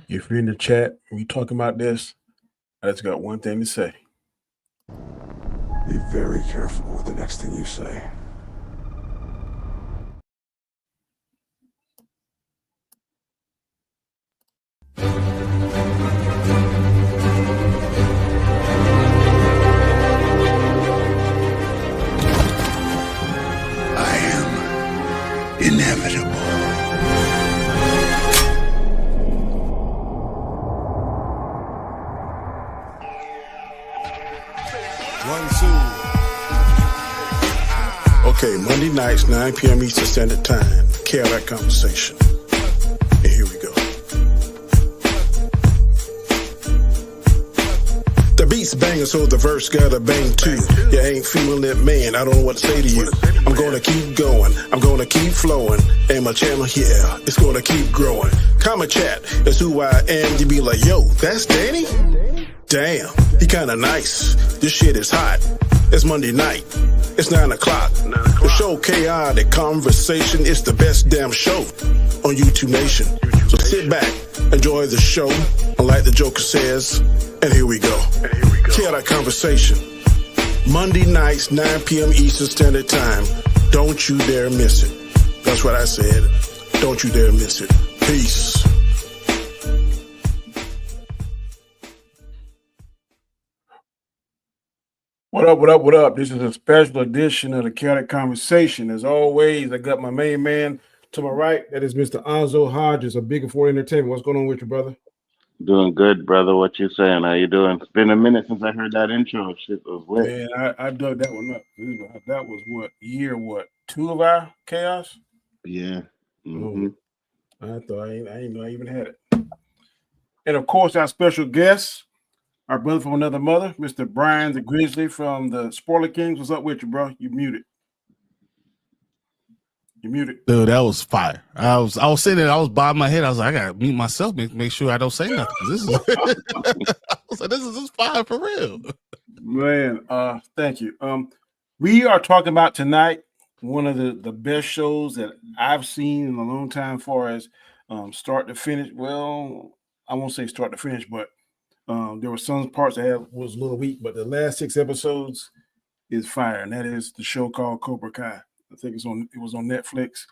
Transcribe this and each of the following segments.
If you're in the chat and we talking about this, I just got one thing to say. Be very careful with the next thing you say. I am inevitable. Okay, Monday nights, 9 p.m. Eastern Standard Time. Chaotic Conversation. And here we go. The beat's banging, so the verse gotta bang too. You ain't feeling it, man. I don't know what to say to you. I'm gonna keep going. I'm gonna keep flowing. And my channel, yeah, it's gonna keep growing. Comment chat is who I am. You be like, yo, that's Danny? Damn, he kinda nice. This shit is hot. It's Monday night. It's 9 o'clock. The show Chaotic Conversation is the best damn show on YouTube Nation. So sit back, enjoy the show, and like the Joker says, and here we go. Chaotic Conversation. Monday nights, 9 p.m. Eastern Standard Time. Don't you dare miss it. That's what I said. Don't you dare miss it. Peace. What up, what up, what up? This is a special edition of the Chaotic Conversation. As always, I got my main man to my right. That is Mr. Anzo Hodges of Bigger For Entertainment. What's going on with you, brother? Doing good, brother. What you saying? How you doing? It's been a minute since I heard that intro. Shit was lit. Man, I dug that one up. That was year 2 of our chaos? Yeah. Mm-hmm. I thought I didn't know I even had it. And of course, our special guest, our brother from another mother, Mr. Brian the Grizzly from the Spoiler Kings. What's up with you, bro? You muted. You muted. Dude, that was fire. I was sitting there, I was bobbing my head. I was like, I gotta mute myself, make sure I don't say nothing. This is I was like, this is fire for real. Man, thank you. We are talking about tonight one of the best shows that I've seen in a long time, far as start to finish. Well, I won't say start to finish, but there were some parts that was a little weak, but the last 6 episodes is fire, and that is the show called Cobra Kai. I think it was on Netflix.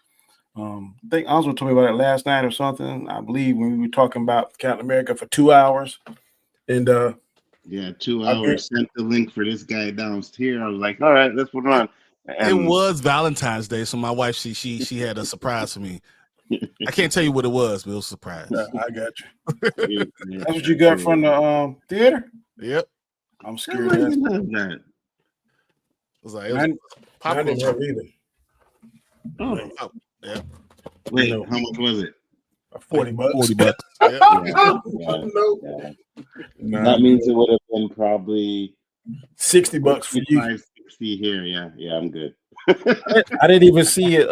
I think Oswald told me about it last night or something. I believe when we were talking about Captain America for 2 hours, and 2 hours. Sent the link for this guy downstairs. I was like, all right, let's put it on. And it was Valentine's Day, so my wife she had a surprise for me. I can't tell you what it was, but it was a surprise. I got you. That's what you got from the theater? Yep. I'm scared of that. It was like, it was I didn't have either. Oh, yeah. Wait, how much was it? $40. $40. Yeah. That means it would have been probably $60 for you. 60 here. Yeah, I'm good. I didn't even see it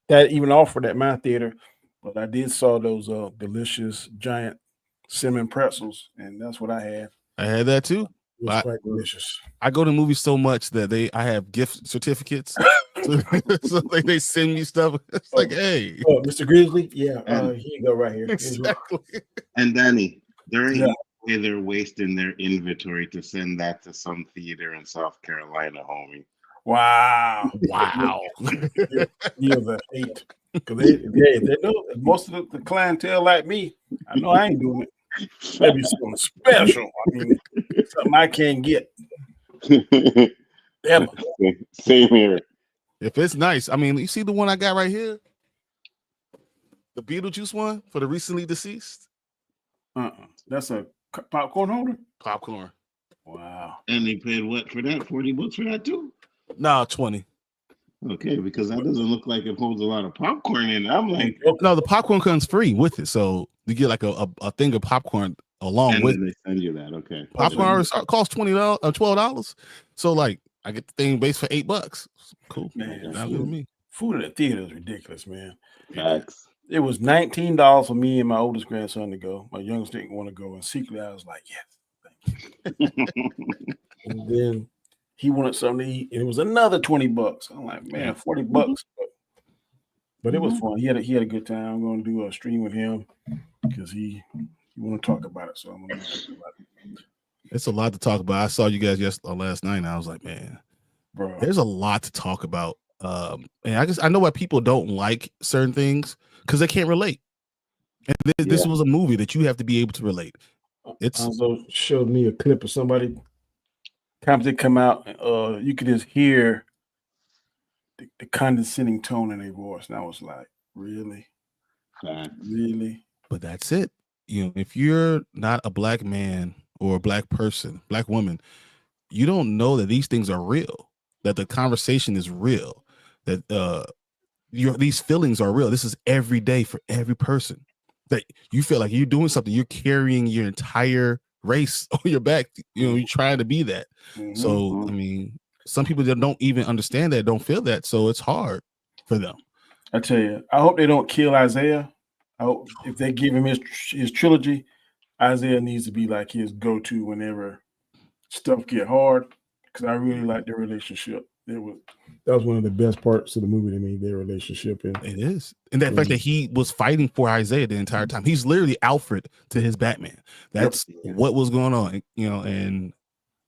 that even offered at my theater, but I did saw those delicious giant cinnamon pretzels, and that's what I had. I had that too. It was quite delicious. I go to movies so much that I have gift certificates. So they send me stuff. It's like, hey, Mr. Grizzly, here you go, right here. Exactly. And Danny, there ain't no way they're wasting their inventory to send that to some theater in South Carolina, homie. Wow. You're the hate. Because they know most of the clientele like me. I know I ain't doing it. Maybe something special. I mean, something I can't get. Ever. Same here. If it's nice, I mean, you see the one I got right here, the Beetlejuice one for the recently deceased. That's a popcorn holder. Popcorn. Wow. And they paid what for that? $40 for that too? No, 20. Okay, because that doesn't look like it holds a lot of popcorn in it. I'm like, no, the popcorn comes free with it, so you get like a thing of popcorn along with. They send you that. Okay. Popcorn costs $20 or $12, so like I get the thing based for $8. Cool, man. Food at the theater is ridiculous, man. Facts. It was $19 for me and my oldest grandson to go. My youngest didn't want to go, and secretly I was like, yes. And then he wanted something to eat, and it was another $20. I'm like, man, $40. But it was fun. He had a good time. I'm going to do a stream with him. because he want to talk about it. So I'm gonna talk about it. It's a lot to talk about. I saw you guys last night, and I was like, man, Bro, there's a lot to talk about. And I know why people don't like certain things because they can't relate. And this was a movie that you have to be able to relate. It's also showed me a clip of somebody. Times they come out, you could just hear the condescending tone in their voice, and I was like, really, really. But that's it. You know, if you're not a black man or a black person, black woman, you don't know that these things are real. That the conversation is real. That these feelings are real. This is every day for every person. That you feel like you're doing something. You're carrying your entire race on your back. You know, you're trying to be that. Mm-hmm. So, I mean, some people that don't even understand that, don't feel that. So it's hard for them. I tell you, I hope they don't kill Isaiah. I hope if they give him his trilogy, Isaiah needs to be like his go-to whenever stuff get hard. Because I really like their relationship. That was one of the best parts of the movie to me, their relationship. And it is. And that fact that he was fighting for Isaiah the entire time. He's literally Alfred to his Batman. That's what was going on, you know, and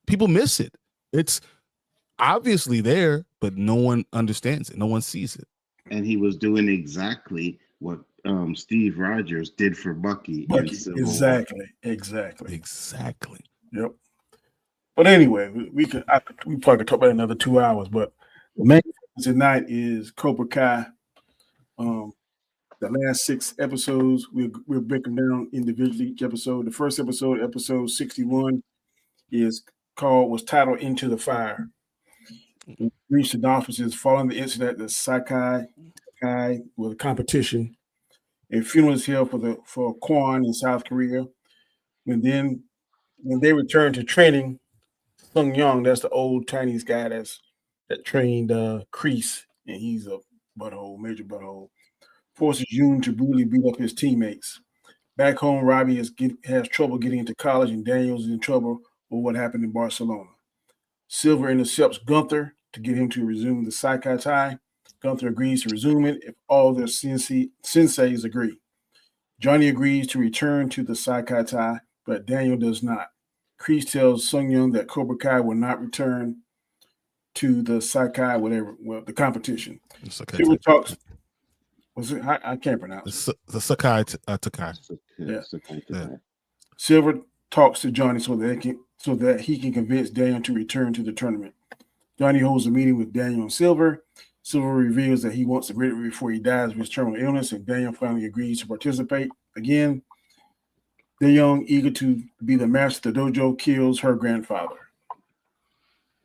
people miss it. It's obviously there, but no one understands it. No one sees it. And he was doing exactly what Steve Rogers did for Bucky. Exactly. Yep. But anyway, we probably could talk about it another 2 hours. But the main focus tonight is Cobra Kai. The last 6 episodes, we'll break them down individually each episode. The first episode, episode 61, was titled "Into the Fire." Brief synopsis: following the incident at the Sakai with a competition, a funeral is held for Kwan in South Korea. When they return to training, Sung Young, that's the old Chinese guy that trained Kreese, and he's a major butthole, forces Yoon to brutally beat up his teammates. Back home, Robbie has trouble getting into college, and Daniel's in trouble with what happened in Barcelona. Silver intercepts Gunther to get him to resume the Saikai Tai. Gunther agrees to resume it if all their senseis agree. Johnny agrees to return to the Saikai Tai, but Daniel does not. Kreese tells Sung Young that Cobra Kai will not return to the Sakai, the competition. Silver talks. Was it? I can't pronounce it. The Sakai Takai. Yeah. Silver talks to Johnny so that he can convince Daniel to return to the tournament. Johnny holds a meeting with Daniel and Silver. Silver reveals that he wants to get it before he dies of his terminal illness, and Daniel finally agrees to participate again. The young, eager to be the master of the dojo, kills her grandfather.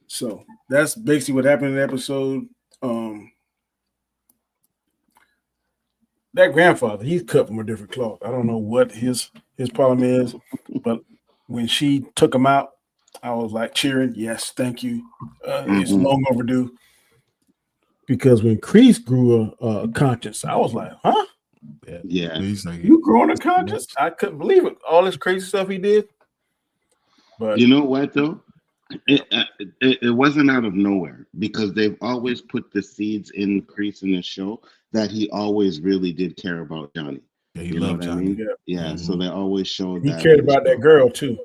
So that's basically what happened in the episode. That grandfather, he's cut from a different cloth. I don't know what his problem is, but when she took him out, I was like cheering. Yes, thank you. It's long overdue. Because when Kreese grew a conscience, I was like, huh? Yeah. You growing a conscience? I couldn't believe it. All this crazy stuff he did. But you know what though? It wasn't out of nowhere, because they've always put the seeds in Kreese in the show that he always really did care about Johnny. Yeah, he loved Johnny. I mean? Yeah. So they always showed he that cared about that girl too.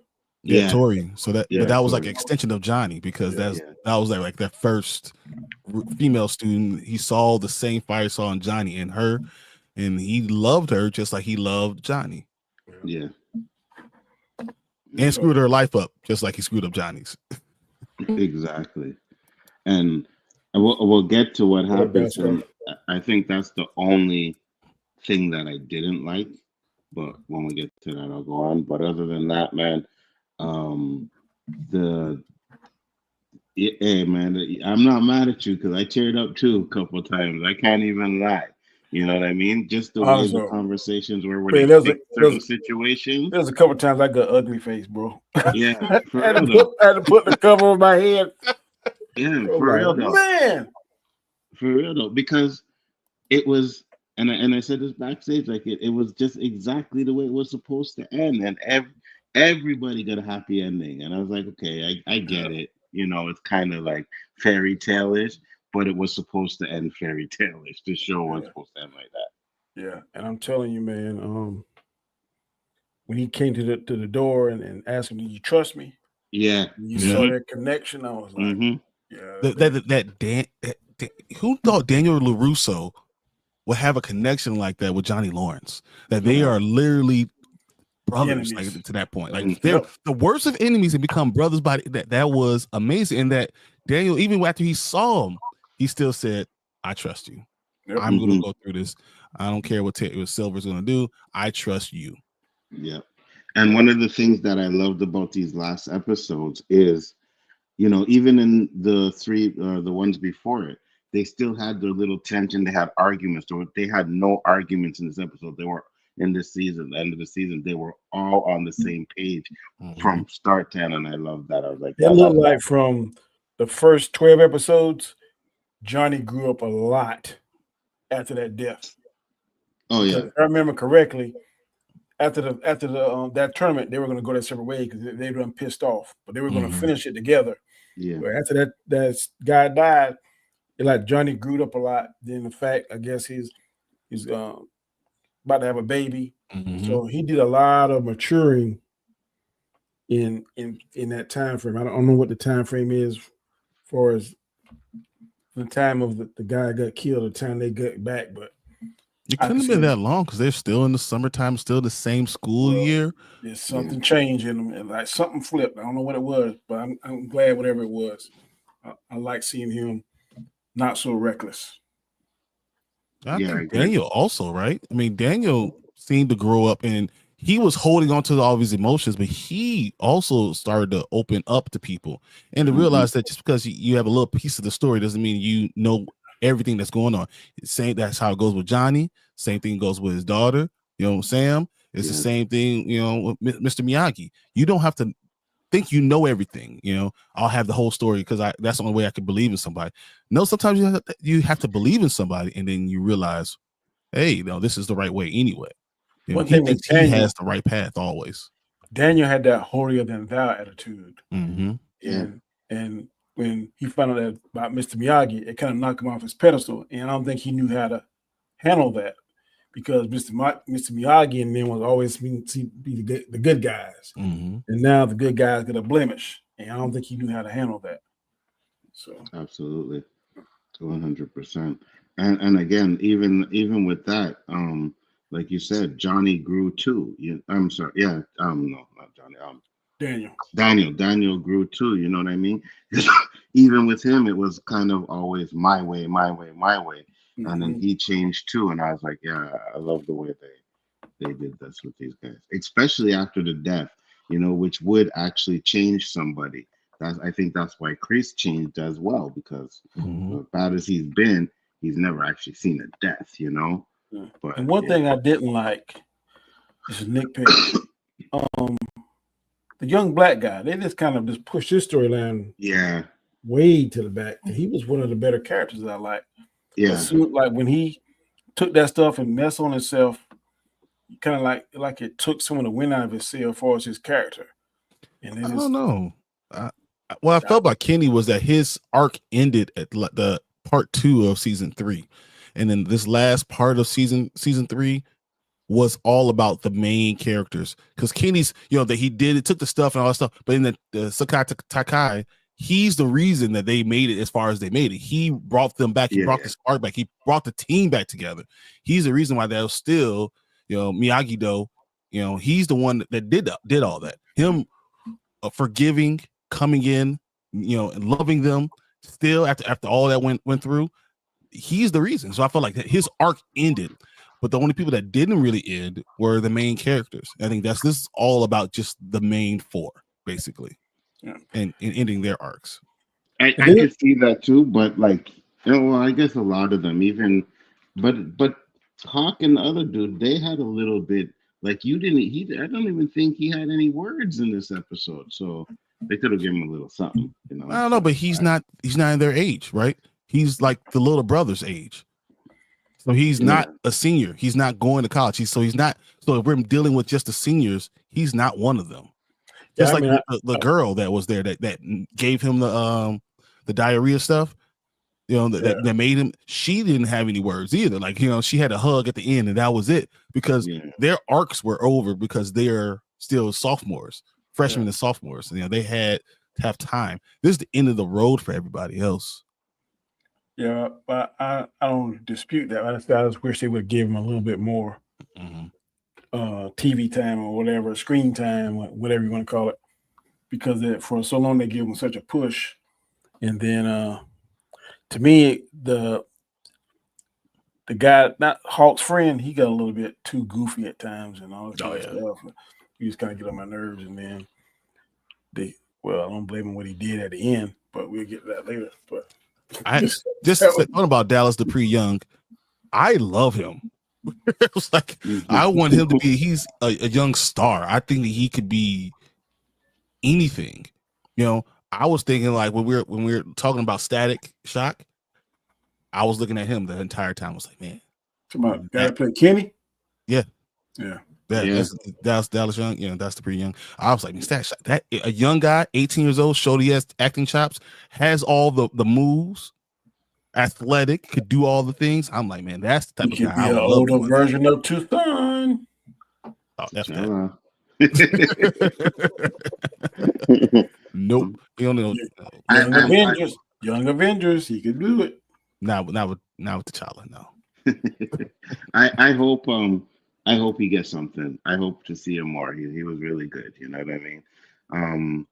Yeah, Tori. So that was like an extension of Johnny, because that was like that first female student. He saw the same fire saw in Johnny and her, and he loved her just like he loved Johnny. Yeah. And screwed her life up just like he screwed up Johnny's. Exactly. And we'll get to what happens. And I think that's the only thing that I didn't like. But when we get to that, I'll go on. But other than that, man, hey man, I'm not mad at you, because I teared up too a couple of times. I can't even lie. You know what I mean? Just the way the conversations were with certain situations. There's a couple of times I got ugly face, bro. Yeah, I had to put the cover on my head. Yeah, for real though. Man, for real though, because it was, and I said this backstage, like it was just exactly the way it was supposed to end, and everybody got a happy ending, and I was like, okay, I get it. You know, it's kind of like fairy tale-ish, but it was supposed to end fairy tale-ish. The show was supposed to end like that. Yeah, and I'm telling you, man, when he came to the door and asked him, "Do you trust me?" Yeah. You saw that connection. I was like, Who thought Daniel LaRusso would have a connection like that with Johnny Lawrence? That they are literally brothers, like to that point. Like they're the worst of enemies and become brothers. By that was amazing. And that Daniel, even after he saw him, he still said, "I trust you. I'm going to go through this. I don't care what Silver's going to do. I trust you." Yeah. And one of the things that I loved about these last episodes is, you know, even in the ones before it, they still had their little tension. They had arguments, or they had no arguments in this episode. They were in this season, the end of the season, they were all on the same page from start to end, and I love that. I was like, it looked like from the first 12 episodes, Johnny grew up a lot after that death. Oh yeah, if I remember correctly, after that tournament, they were going to go their separate ways because they were pissed off, but they were going to finish it together. Yeah. But after that guy died, like Johnny grew up a lot. Then the fact, I guess he's about to have a baby, so he did a lot of maturing in that time frame. I don't know what the time frame is for as the time of the guy got killed, the time they got back, but it couldn't have been that long because they're still in the summertime, still the same school year. There's something changed in them, and like something flipped. I don't know what it was, but I'm glad whatever it was. I like seeing him not so reckless. I think Daniel also, right? I mean, Daniel seemed to grow up and he was holding on to all of his emotions, but he also started to open up to people and to realize that just because you have a little piece of the story doesn't mean you know everything that's going on. That's how it goes with Johnny. Same thing goes with his daughter, you know, Sam. It's the same thing, you know, with Mr. Miyagi. You don't have to think you know everything, you know. I'll have the whole story because that's the only way I can believe in somebody. No, sometimes you have to believe in somebody, and then you realize, hey, no, this is the right way anyway. You know, he thinks he has the right path always. Daniel had that holier than thou attitude, and when he found out that about Mr. Miyagi, it kind of knocked him off his pedestal, and I don't think he knew how to handle that because Mr. Miyagi and them was always be the good guys, and now the good guys get a blemish, and I don't think he knew how to handle that. So absolutely, 100%. And again, even with that, like you said, Johnny grew too. I'm sorry, no, not Johnny. Daniel grew too. You know what I mean? Even with him, it was kind of always my way, and then he changed too. And I was like, yeah, I love the way they did this with these guys, especially after the death. You know, which would actually change somebody. I think that's why Chris changed as well, because as bad as he's been, he's never actually seen a death. You know. Yeah. But and one thing I didn't like, this is nitpick. The young black guy, they just kind of just pushed his storyline way to the back. And he was one of the better characters that I like. Yeah. Like when he took that stuff and messed on himself, kind of like it took some of the wind out of his sail as far as his character. And I don't know. What I felt about Kenny was that his arc ended at the part 2 of season 3. And then this last part of season 3 was all about the main characters, because Kenny's, you know, that he took the stuff and all that stuff, but in the Sakai Takai, he's the reason that they made it as far as they made it. He brought them back. He brought the spark back. He brought the team back together. He's the reason why that was still, you know, Miyagi-Do, you know, he's the one that did all that. Him forgiving, coming in, you know, and loving them still after all that went through. He's the reason. So I felt like that his arc ended, but the only people that didn't really end were the main characters. I think this is all about just the main 4, basically, and ending their arcs. I could see that too, but like, you know, well, I guess a lot of them, even, but Hawk and the other dude, they had a little bit like I don't even think he had any words in this episode, so they could have given him a little something. You know, I don't know, but he's not in their age, right? He's like the little brother's age. So he's not a senior. He's not going to college. So if we're dealing with just the seniors, he's not one of them. Just the girl that was there that gave him the diarrhea stuff. You know, that made him. She didn't have any words either. Like, you know, she had a hug at the end, and that was it, because their arcs were over because they're still sophomores, freshmen and sophomores. You know, they had to have time. This is the end of the road for everybody else. Yeah, but I don't dispute that. I just wish they would give him a little bit more TV time or whatever, screen time, whatever you want to call it, because for so long they give him such a push, and then to me the guy, not Hawk's friend, he got a little bit too goofy at times and all that kind of stuff. He just kind of get on my nerves, and then I don't blame him what he did at the end, but we'll get to that later. But I just talking about Dallas Dupree Young, I love him. It was like, I want him to be, he's a young star. I think that he could be anything. You know, I was thinking, like, when we were talking about Static Shock, I was looking at him the entire time. I was like, man, come on, gotta play Kenny. Yeah. That's Dallas Young. You know, that's Dupree Young. I was like, man, Static Shock, that a young guy, 18 years old, showed he has acting chops, has all the moves, athletic, could do all the things. I'm like, man, that's the type of guy. An older version of Tucson. Oh, that's that. Nope. Young Avengers, he could do it. Not with T'Challa, no. I hope he gets something. I hope to see him more. He was really good. You know what I mean?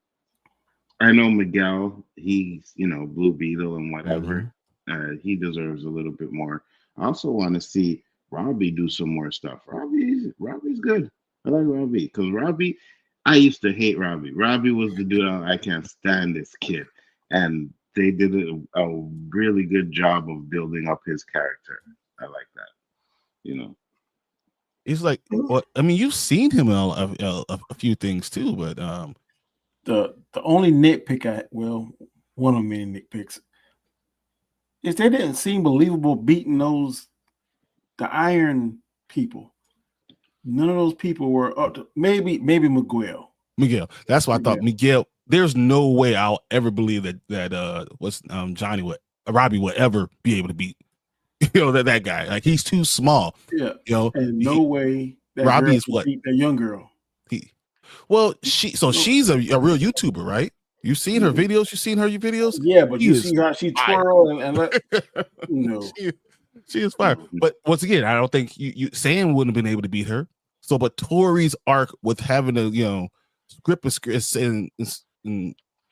I know Miguel. He's, you know, Blue Beetle and whatever. He deserves a little bit more. I also want to see Robbie do some more stuff. Robbie's good. I like Robbie, because Robbie, I used to hate Robbie. Robbie was the dude I can't stand this kid, and they did a really good job of building up his character. I like that. You know, he's like, well, I mean, you've seen him in a few things too, but the only nitpick one of many nitpicks is they didn't seem believable beating the Iron people. None of those people were up to, maybe Miguel. That's what I thought. Miguel, there's no way I'll ever believe that Robbie would ever be able to beat, you know, that guy. Like, he's too small. Yeah. You know, and no way that Robbie is what? Beat that young girl. She's a real YouTuber, right? You've seen her videos. You've seen her videos. Yeah, but you see how she twirl and let, you know. She is fire. But once again, I don't think Sam wouldn't have been able to beat her. So, but Tori's arc with having to, you know, script and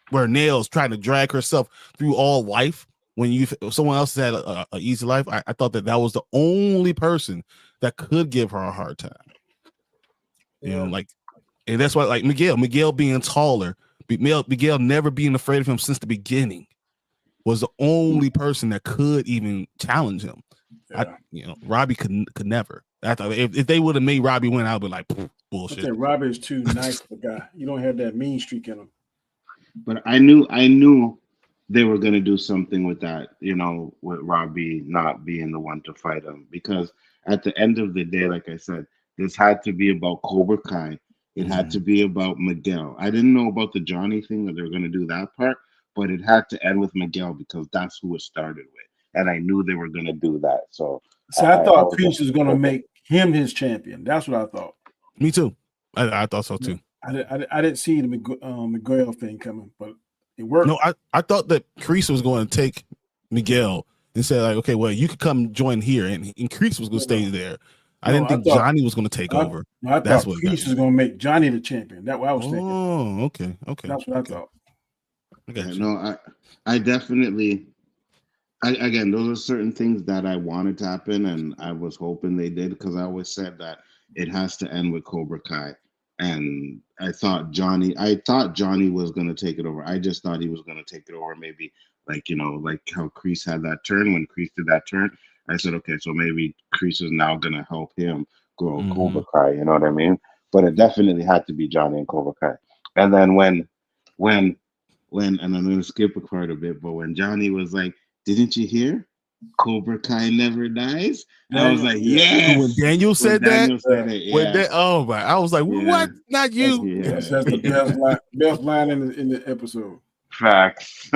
where Nail's trying to drag herself through all life when someone else had a easy life. I thought that was the only person that could give her a hard time. You know, like, and that's why, like, Miguel being taller, Miguel never being afraid of him since the beginning, was the only person that could even challenge him. Robbie could never. I thought if they would have made Robbie win, I'd be like, bullshit. Robbie is too nice of a guy. You don't have that mean streak in him. But I knew they were going to do something with that, you know, with Robbie not being the one to fight him, because at the end of the day, like I said, this had to be about Cobra Kai. It had to be about Miguel. I didn't know about the Johnny thing, that they were going to do that part, but it had to end with Miguel because that's who it started with. And I knew they were going to do that. So I thought Kreese was going to make him his champion. That's what I thought. Me too. I thought so too. I didn't see the Miguel thing coming, but it worked. No, I thought that Kreese was going to take Miguel and say, like, okay, well, you could come join here, and Kreese was going to stay there. I didn't think Johnny was going to take over. I thought Kreese was going to make Johnny the champion. That's what I was thinking. Oh, okay. That's what I thought. I definitely. Again, those are certain things that I wanted to happen, and I was hoping they did, because I always said that it has to end with Cobra Kai. And I thought Johnny was going to take it over. I just thought he was going to take it over, maybe like, you know, like how Kreese had that turn. When Kreese did that turn, I said, okay, so maybe Kreese is now going to help him grow Cobra Kai. You know what I mean? But it definitely had to be Johnny and Cobra Kai. And then when and I'm going to skip a part a bit, but when Johnny was like, didn't you hear? Cobra Kai never dies. I was like, yes. When Daniel said that, I was like, what? Not you. Yes, that's the best line in the episode. Facts.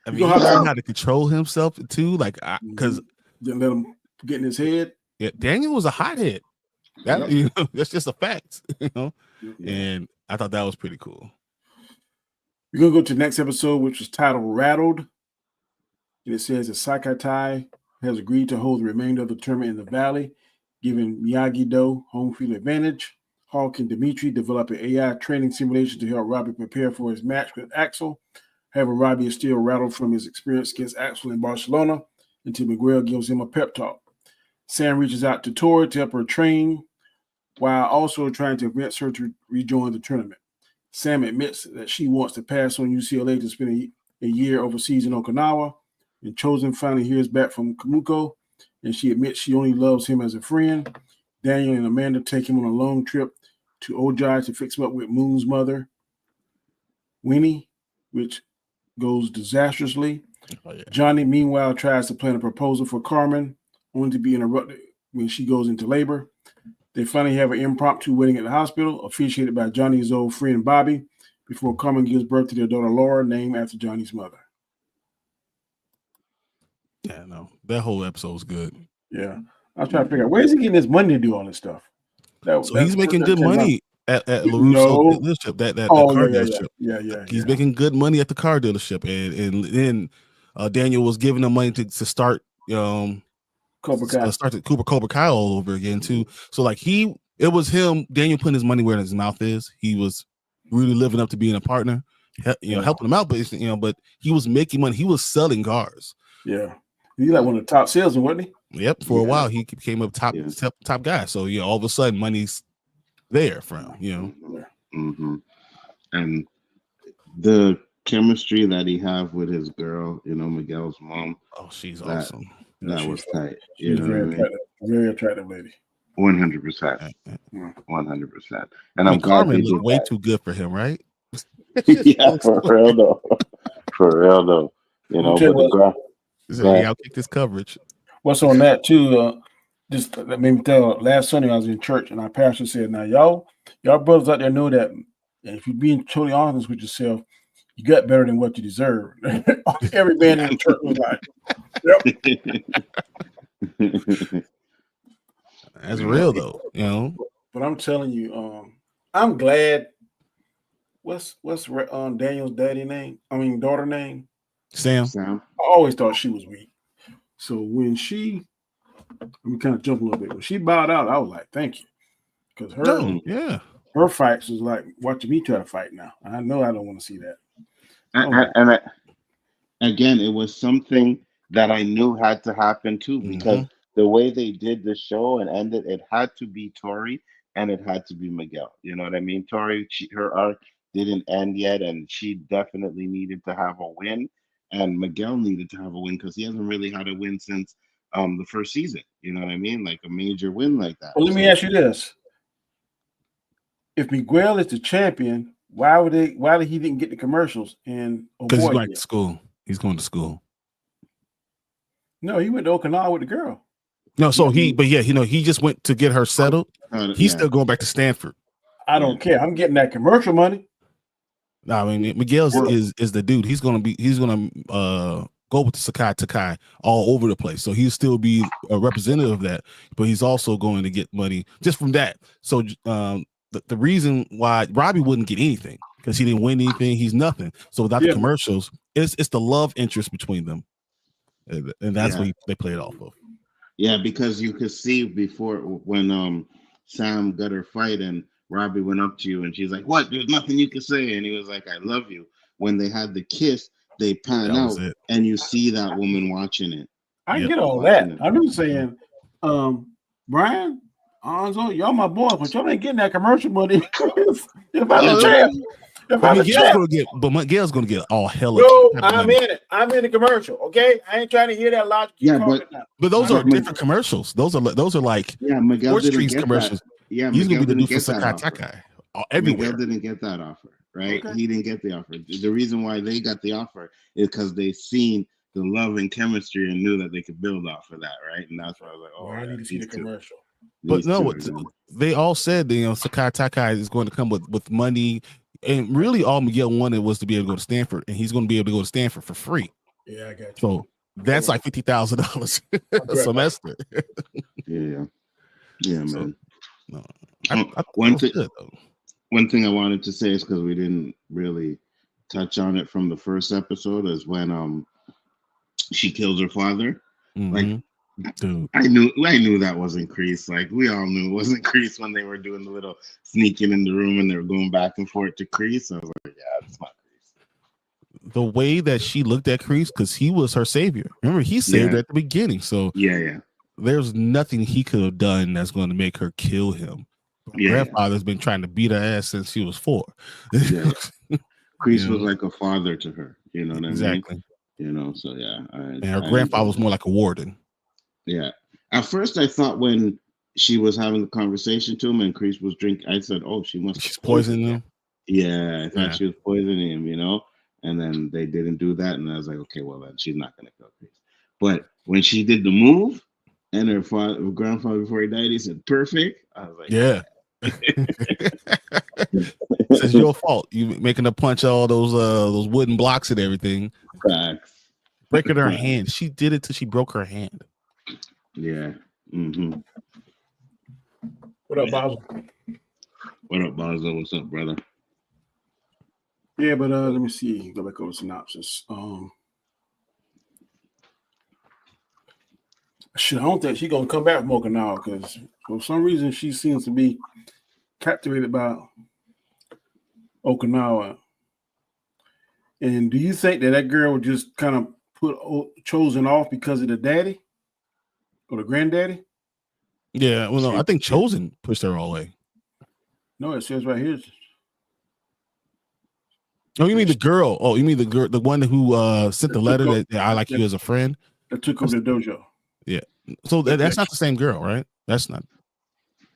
I mean, he learned how to control himself too. Like, because didn't let him get in his head. Yeah, Daniel was a hothead. That that's just a fact, And I thought that was pretty cool. We're gonna go to the next episode, which was titled "Rattled." And it says that Sakatai has agreed to hold the remainder of the tournament in the Valley, giving Miyagi-Do home field advantage. Hawk and Dimitri develop an AI training simulation to help Robbie prepare for his match with Axel. However, Robbie is still rattled from his experience against Axel in Barcelona until Miguel gives him a pep talk. Sam reaches out to Tori to help her train while also trying to convince her to rejoin the tournament. Sam admits that she wants to pass on UCLA to spend a year overseas in Okinawa. And Chosen finally hears back from Kamiko, and she admits she only loves him as a friend. Daniel and Amanda take him on a long trip to Ojai to fix him up with Moon's mother, Winnie, which goes disastrously. Johnny, meanwhile, tries to plan a proposal for Carmen, only to be interrupted when she goes into labor. They finally have an impromptu wedding at the hospital, officiated by Johnny's old friend Bobby, before Carmen gives birth to their daughter Laura, named after Johnny's mother. Yeah, no, that whole episode was good. Yeah, I was trying to figure out where's he getting his money to do all this stuff. So he's making good money at LaRusso dealership. That car dealership. Yeah. He's making good money at the car dealership, and then Daniel was giving him money to start Cobra Kai. Start the Cobra Kai all over again too. So like it was him, Daniel putting his money where his mouth is. He was really living up to being a partner, helping him out, but but he was making money. He was selling cars. Yeah. He's like one of the top salesmen, wasn't he? Yep. For a while, he became a top guy. So all of a sudden, money's there from Mm-hmm. And the chemistry that he have with his girl, Miguel's mom. Oh, she's awesome. That was tight. She's very attractive lady. 100%. 100%. And I'm glad Carmen looked way too good for him, right? Yeah, for real though. For real though. But the girl. I'll kick this coverage. What's on that too? Just let me tell. Last Sunday I was in church and our pastor said, "Now y'all brothers out there know that if you're being totally honest with yourself, you got better than what you deserve." Every man in the church was like, "Yep." That's real though, But I'm telling you, I'm glad. What's Daniel's daughter name? Sam. I always thought she was weak. So when let me kind of jump a little bit. When she bowed out, I was like, thank you. Because her fights was like watching me try to fight now. I know I don't want to see that. Again, it was something that I knew had to happen too, because the way they did the show and ended, it had to be Tori and it had to be Miguel. You know what I mean? Tori, her arc didn't end yet, and she definitely needed to have a win. And Miguel needed to have a win because he hasn't really had a win since the first season. You know what I mean? Like a major win like that. Well, let me ask you this: if Miguel is the champion, why did he didn't get the commercials? And because he's going to school. He's going to school. No, he went to Okinawa with the girl. No, so he just went to get her settled. He's still going back to Stanford. I don't care. I'm getting that commercial money. No, I mean Miguel is the dude. He's gonna go with the Sakai Takai all over the place. So he'll still be a representative of that, but he's also going to get money just from that. So the reason why Robbie wouldn't get anything because he didn't win anything, he's nothing. So without the commercials, it's the love interest between them, and that's what they play it off of. Yeah, because you could see before when Sam got her fight and Robbie went up to you and she's like, "What? There's nothing you can say." And he was like, "I love you." When they had the kiss, they pan out and you see that woman watching it. I get all that. I'm just saying, Brian, Alonzo, y'all my boys, but y'all ain't getting that commercial money. If Miguel's gonna get all hella. No, I'm in it. I'm in the commercial. Okay, I ain't trying to hear that logic. But those are different commercials. Those are like Miguel Streets commercials. That. Yeah, he's Miguel gonna be the didn't new get Sakai everywhere. Miguel didn't get that offer, right? Okay. He didn't get the offer. The reason why they got the offer is because they seen the love and chemistry and knew that they could build off of that, right? And that's why I was like, "Oh, I need to see the commercial." But no, they all said Sakai Takai is going to come with money, and really all Miguel wanted was to be able to go to Stanford, and he's going to be able to go to Stanford for free. Yeah, I got you. So that's like $50,000 a semester. Yeah, man. So, no, One thing I wanted to say is because we didn't really touch on it from the first episode is when she kills her father. Like, dude, I knew that wasn't Kreese. Like, we all knew it wasn't Kreese when they were doing the little sneaking in the room and they were going back and forth to Kreese. I was like, yeah, it's not Kreese. The way that she looked at Kreese, because he was her savior. Remember, he saved her at the beginning. So yeah, there's nothing he could have done that's going to make her kill him. Her grandfather's been trying to beat her ass since she was 4. Yeah. Kreese was like a father to her. You know what I mean? Exactly. You know, so yeah. And her grandfather was more like a warden. Yeah. At first, I thought when she was having the conversation to him and Kreese was drinking, I said, "Oh, she's poisoning him." Yeah, I thought she was poisoning him. You know, and then they didn't do that, and I was like, "Okay, well then she's not gonna kill Kreese." But when she did the move, and her grandfather before he died, he said, "Perfect." I was like, "Yeah." It's your fault. You making her punch all those wooden blocks and everything. Facts. Breaking her hand. She did it till she broke her hand. Yeah. What up, Basel? What up, Basel? What's up, brother? Yeah, but let me see. Go back over synopsis. Shit, I don't think she's gonna come back from Okinawa because for some reason she seems to be captivated by Okinawa. And do you think that girl would just kind of put Chosen off because of the daddy or the granddaddy? Yeah, well, no, I think Chosen pushed her all away. No, it says right here. Oh, you mean the girl? Oh, you mean the girl, the one who sent the letter that I like you as a friend? That took over the dojo. Yeah. So that's not the same girl, right? That's not.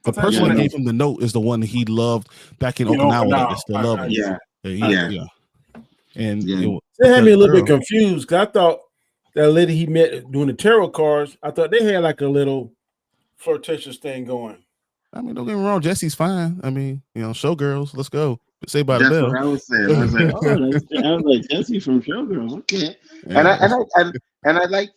The person that gave him the note is the one he loved back in Okinawa. That still love him. Yeah. And it had me a little bit confused because I thought that lady he met doing the tarot cards, I thought they had like a little flirtatious thing going. I mean, don't get me wrong, Jesse's fine. I mean, showgirls, let's go. Say by the That's bell. what I was saying. I was like, I was like, Jesse from Showgirls, okay. And I liked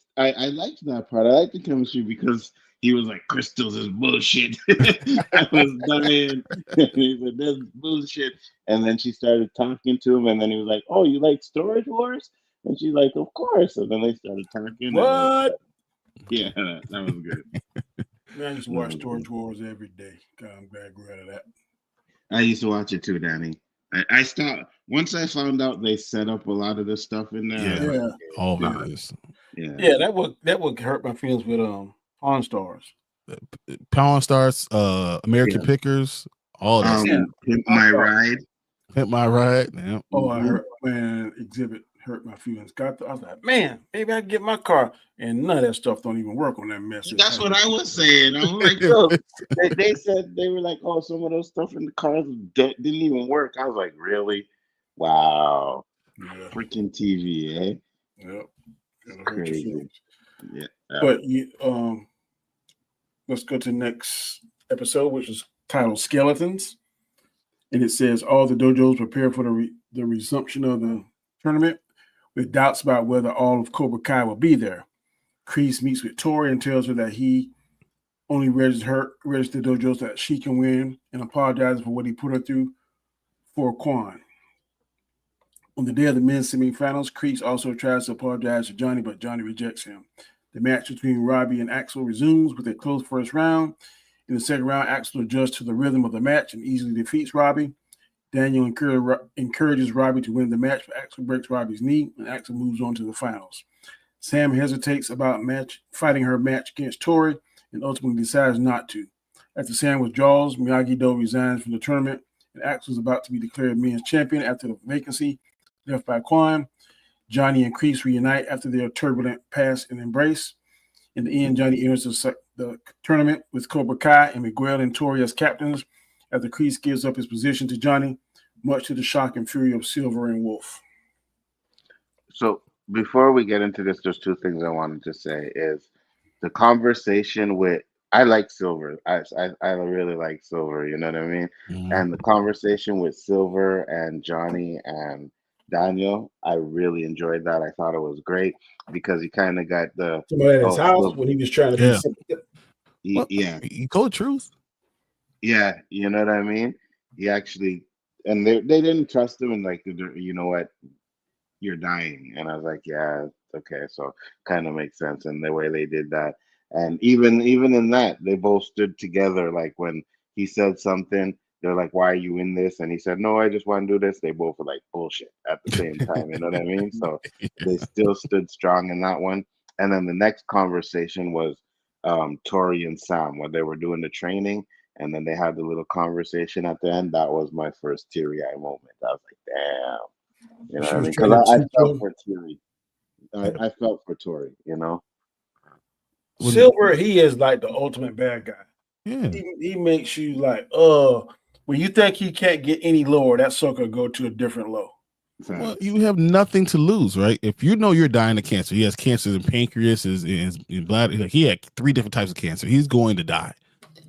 that part. I liked the chemistry because he was like, crystals is bullshit. I was dying. He said, that's bullshit. And then she started talking to him, and then he was like, oh, you like Storage Wars? And she's like, of course. And then they started talking. What? Yeah, that was good. Man, I used to watch Storage Wars every day. God, I'm glad I grew out of that. I used to watch it too, Danny. I stopped once I found out they set up a lot of this stuff in there. Yeah, all of this. Yeah, that would hurt my feelings with Pawn Stars. Pawn Stars, American Pickers, all of that. Pimp My Ride. Pimp My Ride. Yeah. Oh, I hurt, man. Exhibit hurt my feelings. I was like, man, maybe I can get my car, and none of that stuff don't even work on that mess. That's what I was saying. I'm like, yo, they said they were like, oh, some of those stuff in the cars didn't even work. I was like, really? Wow. Yeah. Freaking TV, eh? Yep. Crazy. Yeah. But let's go to the next episode, which is titled Skeletons. And it says all the dojos prepare for the resumption of the tournament with doubts about whether all of Cobra Kai will be there. Kreese meets with Tori and tells her that he only registered dojos that she can win and apologizes for what he put her through for Quan. On the day of the men's semifinals, Kreese also tries to apologize to Johnny, but Johnny rejects him. The match between Robbie and Axel resumes with a close first round. In the second round, Axel adjusts to the rhythm of the match and easily defeats Robbie. Daniel encourages Robbie to win the match, but Axel breaks Robbie's knee, and Axel moves on to the finals. Sam hesitates about fighting her match against Tori and ultimately decides not to. After Sam withdraws, Miyagi-Do resigns from the tournament, and Axel is about to be declared men's champion after the vacancy left by Quan. Johnny and Kreese reunite after their turbulent past and embrace. In the end, Johnny enters the tournament with Cobra Kai and Miguel and Tori as captains after Kreese gives up his position to Johnny, much to the shock and fury of Silver and Wolf. So before we get into this, there's two things I wanted to say. Is the conversation with I like Silver. I really like Silver. You know what I mean? Mm-hmm. And the conversation with Silver and Johnny and Daniel, I really enjoyed that. I thought it was great because he kind of got the Somebody at his house when he was trying to be Yeah. sympathetic. Well, yeah, you told the truth. yeah, you know what I mean? He actually, and they didn't trust him, and like, you know what, you're dying. And I was like, yeah, okay, so kind of makes sense in the way they did that. And even in that, they both stood together. Like when he said something, they're like, why are you in this? And he said, no, I just want to do this. They both were like bullshit at the same time. You know what I mean? So they still stood strong in that one. And then the next conversation was Tori and Sam when they were doing the training. And then they had the little conversation at the end. That was my first teary-eye moment. I was like, damn. You know what I mean? Because I felt for Tori. I felt for Tori, you know? Silver, he is like the ultimate bad guy. Yeah. He makes you like, when you think he can't get any lower, that sucker go to a different low. Well, you have nothing to lose, right? If you know you're dying of cancer, he has cancer in pancreas, his bladder. Like, he had 3 different types of cancer. He's going to die.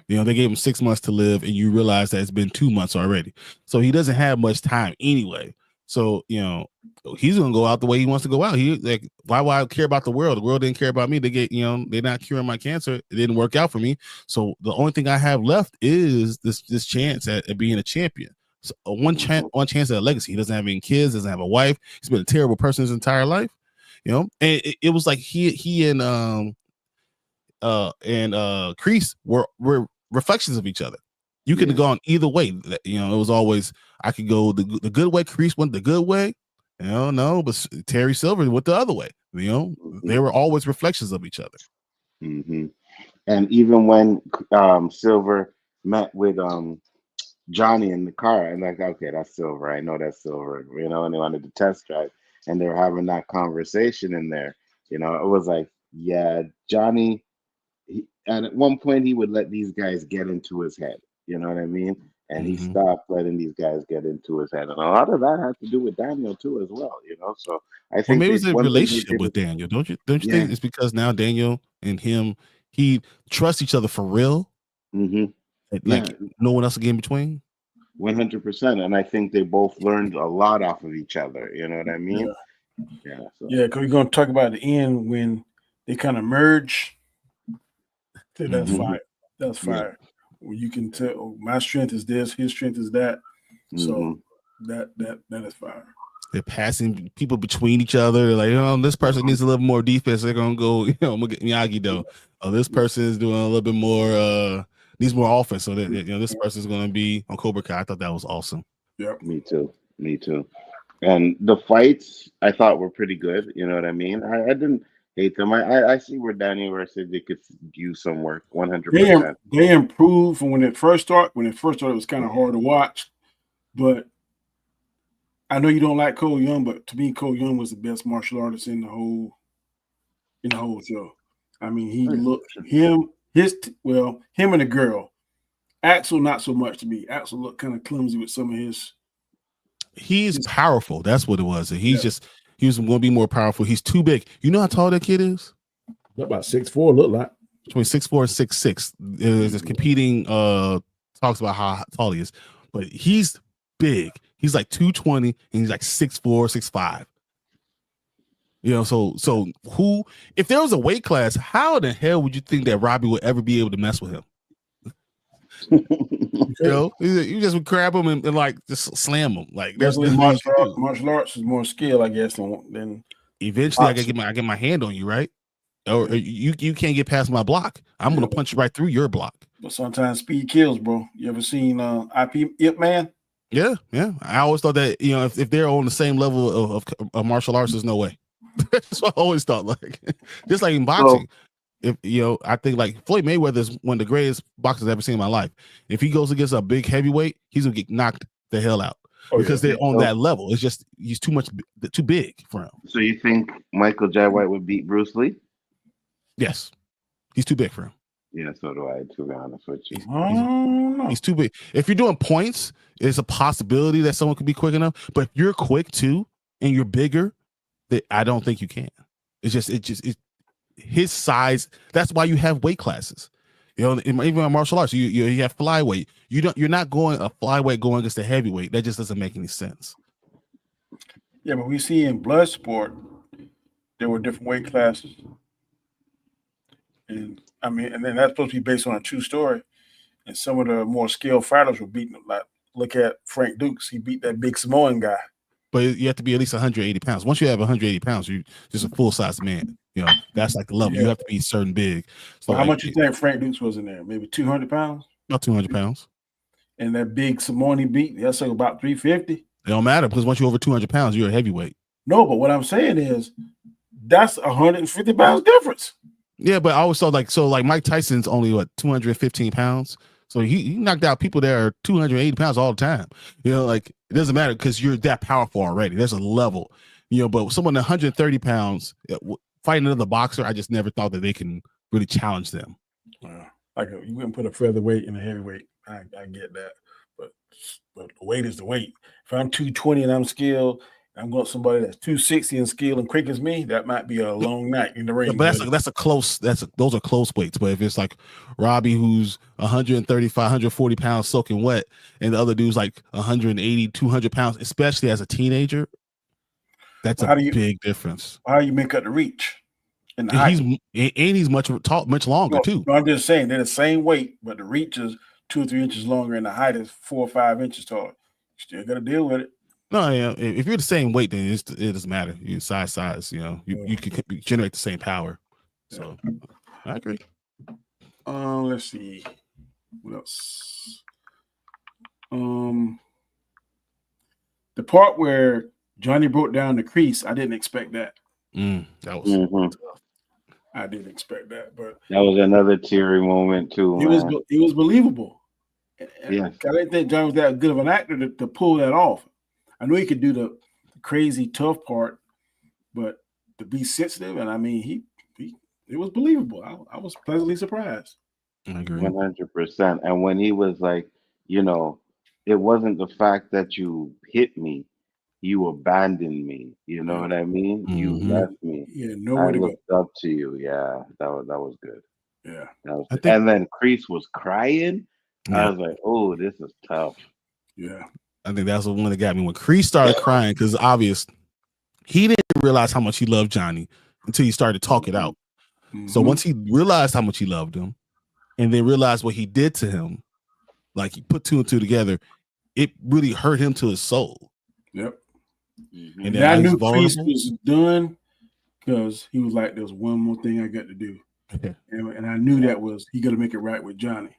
You know, they gave him 6 months to live, and you realize that it's been 2 months already. So he doesn't have much time anyway. So, you know, he's gonna go out the way he wants to go out. He like, why would I care about the world? The world didn't care about me. They get, you know, they're not curing my cancer. It didn't work out for me. So the only thing I have left is this chance at being a champion. So one chance at a legacy. He doesn't have any kids, doesn't have a wife. He's been a terrible person his entire life. You know, and it was like he and Kreese were reflections of each other. You could have gone either way. You know, it was always I could go the good way. Kreese went the good way. You know, no, but Terry Silver went the other way. You know, they were always reflections of each other. Mm-hmm. And even when Silver met with Johnny in the car, and like, okay, that's Silver. I know that's Silver. You know, and they wanted to test drive, and they were having that conversation in there. You know, it was like, yeah, Johnny. And at one point, he would let these guys get into his head. You know what I mean? And he stopped letting these guys get into his head. And a lot of that has to do with Daniel too, as well. You know, so I think maybe it's a relationship with Daniel. Don't you think it's because now Daniel and him he trusts each other for real? Mm-hmm. Like no one else again between. 100%. And I think they both learned a lot off of each other. You know what I mean? Yeah. So. Yeah, because we're going to talk about the end when they kind of merge. That's fire. That's fire. Well, you can tell my strength is this, his strength is that. So that is fire. They're passing people between each other. They're like, oh, this person needs a little more defense. They're gonna go, you know, I'm gonna get Miyagi Do. Oh, this person is doing a little bit more needs more offense. So that, you know, this person is gonna be on Cobra Kai. I thought that was awesome. Yep. Me too. And the fights I thought were pretty good. You know what I mean? I didn't hate them. I see where Daniel said they could use some work. 100%. They improved from when it first started. When it first started, it was kind of hard to watch. But I know you don't like Cole Young, but to me, Cole Young was the best martial artist in the whole show. I mean, he looked him and the girl. Axel, not so much to me. Axel looked kind of clumsy with some of his. He's powerful. That's what it was. And he was going to be more powerful. He's too big. You know how tall that kid is? About 6'4", look like. Between 6'4" and 6'6". There's competing talks about how tall he is, but he's big. He's like 220 and he's like 6'4", 6'5". You know, so who? If there was a weight class, how the hell would you think that Robbie would ever be able to mess with him? You know, you just would grab him and like just slam him. Like there's martial arts is more skill, I guess, than eventually boxing. I get my hand on you, right? Or you can't get past my block. I'm gonna punch right through your block. But sometimes speed kills, bro. You ever seen Ip Man? Yeah. I always thought that, you know, if they're on the same level of martial arts, there's no way. That's what I always thought. Like just like in boxing. If you know, I think like Floyd Mayweather is one of the greatest boxers I've ever seen in my life. If he goes against a big heavyweight, he's gonna get knocked the hell out because they're on that level. It's just he's too big for him. So you think Michael Jai White would beat Bruce Lee? Yes, he's too big for him. Yeah, so do I. To be honest with you, he's too big. If you're doing points, it's a possibility that someone could be quick enough. But if you're quick too and you're bigger, I don't think you can. It's his size. That's why you have weight classes. You know, even in martial arts, you have flyweight. You're not going a flyweight going against a heavyweight. That just doesn't make any sense. Yeah, but we see in blood sport there were different weight classes, and I mean, and then that's supposed to be based on a true story. And some of the more skilled fighters were beating. Like, look at Frank Dukes; he beat that big Samoan guy. But you have to be at least 180 pounds. Once you have 180 pounds, you're just a full size man. You know, that's like the level. Yeah. You have to be certain big. So Well, how much you think Frank Dukes was in there? Maybe 200 pounds? Not 200 pounds. And that big Samoan he beat, that's like about 350. It don't matter because once you're over 200 pounds, you're a heavyweight. No, but what I'm saying is that's 150 pounds difference. Yeah, but I always saw like Mike Tyson's only 215 pounds. So he knocked out people that are 280 pounds all the time. You know, like it doesn't matter because you're that powerful already. There's a level, you know, but someone 130 pounds fighting another boxer, I just never thought that they can really challenge them. Like you wouldn't put a featherweight in a heavyweight. I get that. But the weight is the weight. If I'm 220 and I'm skilled, I'm going somebody that's 260 and skilled and quick as me, that might be a long night in the ring. But those are close weights. But if it's like Robbie, who's 135, 140 pounds soaking wet, and the other dude's like 180, 200 pounds, especially as a teenager, that's a big difference. How do you make up the reach? And he's much longer too. No, I'm just saying they're the same weight, but the reach is 2 or 3 inches longer, and the height is 4 or 5 inches tall. You still got to deal with it. No, yeah. If you're the same weight, then it doesn't matter. You size. You know, you can generate the same power. So, I agree. Let's see. What else? The part where Johnny broke down the crease, I didn't expect that. That was tough. I didn't expect that, but that was another teary moment too. It was believable. Yeah, I didn't think Johnny was that good of an actor to pull that off. I know he could do the crazy tough part, but to be sensitive, and I mean, it was believable. I was pleasantly surprised. I agree 100%. And when he was like, you know, it wasn't the fact that you hit me, you abandoned me. You know what I mean? Mm-hmm. You left me. Yeah, nowhere to go. I looked up to you. Yeah, that was good. Yeah, and then Kreese was crying. Yeah. I was like, oh, this is tough. Yeah. I think that's the one that got me when Kreese started crying because obvious he didn't realize how much he loved Johnny until he started to talk it out. Mm-hmm. So once he realized how much he loved him and then realized what he did to him, like he put 2 and 2 together, it really hurt him to his soul. Yep. Mm-hmm. And I knew Kreese was done because he was like, there's one more thing I got to do. And I knew that was he got to make it right with Johnny.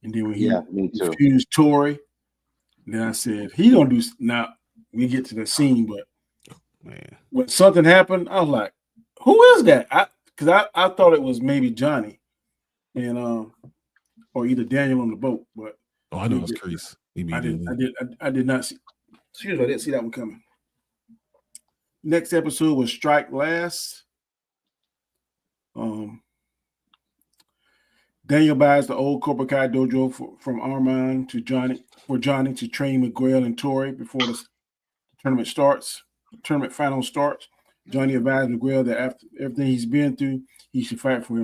And then when he refused Tori, then I said, he don't do now. We get to the scene, but when something happened, I was like, who is that? Because I thought it was maybe Johnny and or either Daniel on the boat, but I knew it was Kreese. I did not see. Excuse me, I didn't see that one coming. Next episode was Strike Last. Daniel buys the old Cobra Kai dojo from Armand to Johnny to train Miguel and Tori before the tournament starts. The tournament final starts. Johnny advised Miguel that after everything he's been through, he should fight for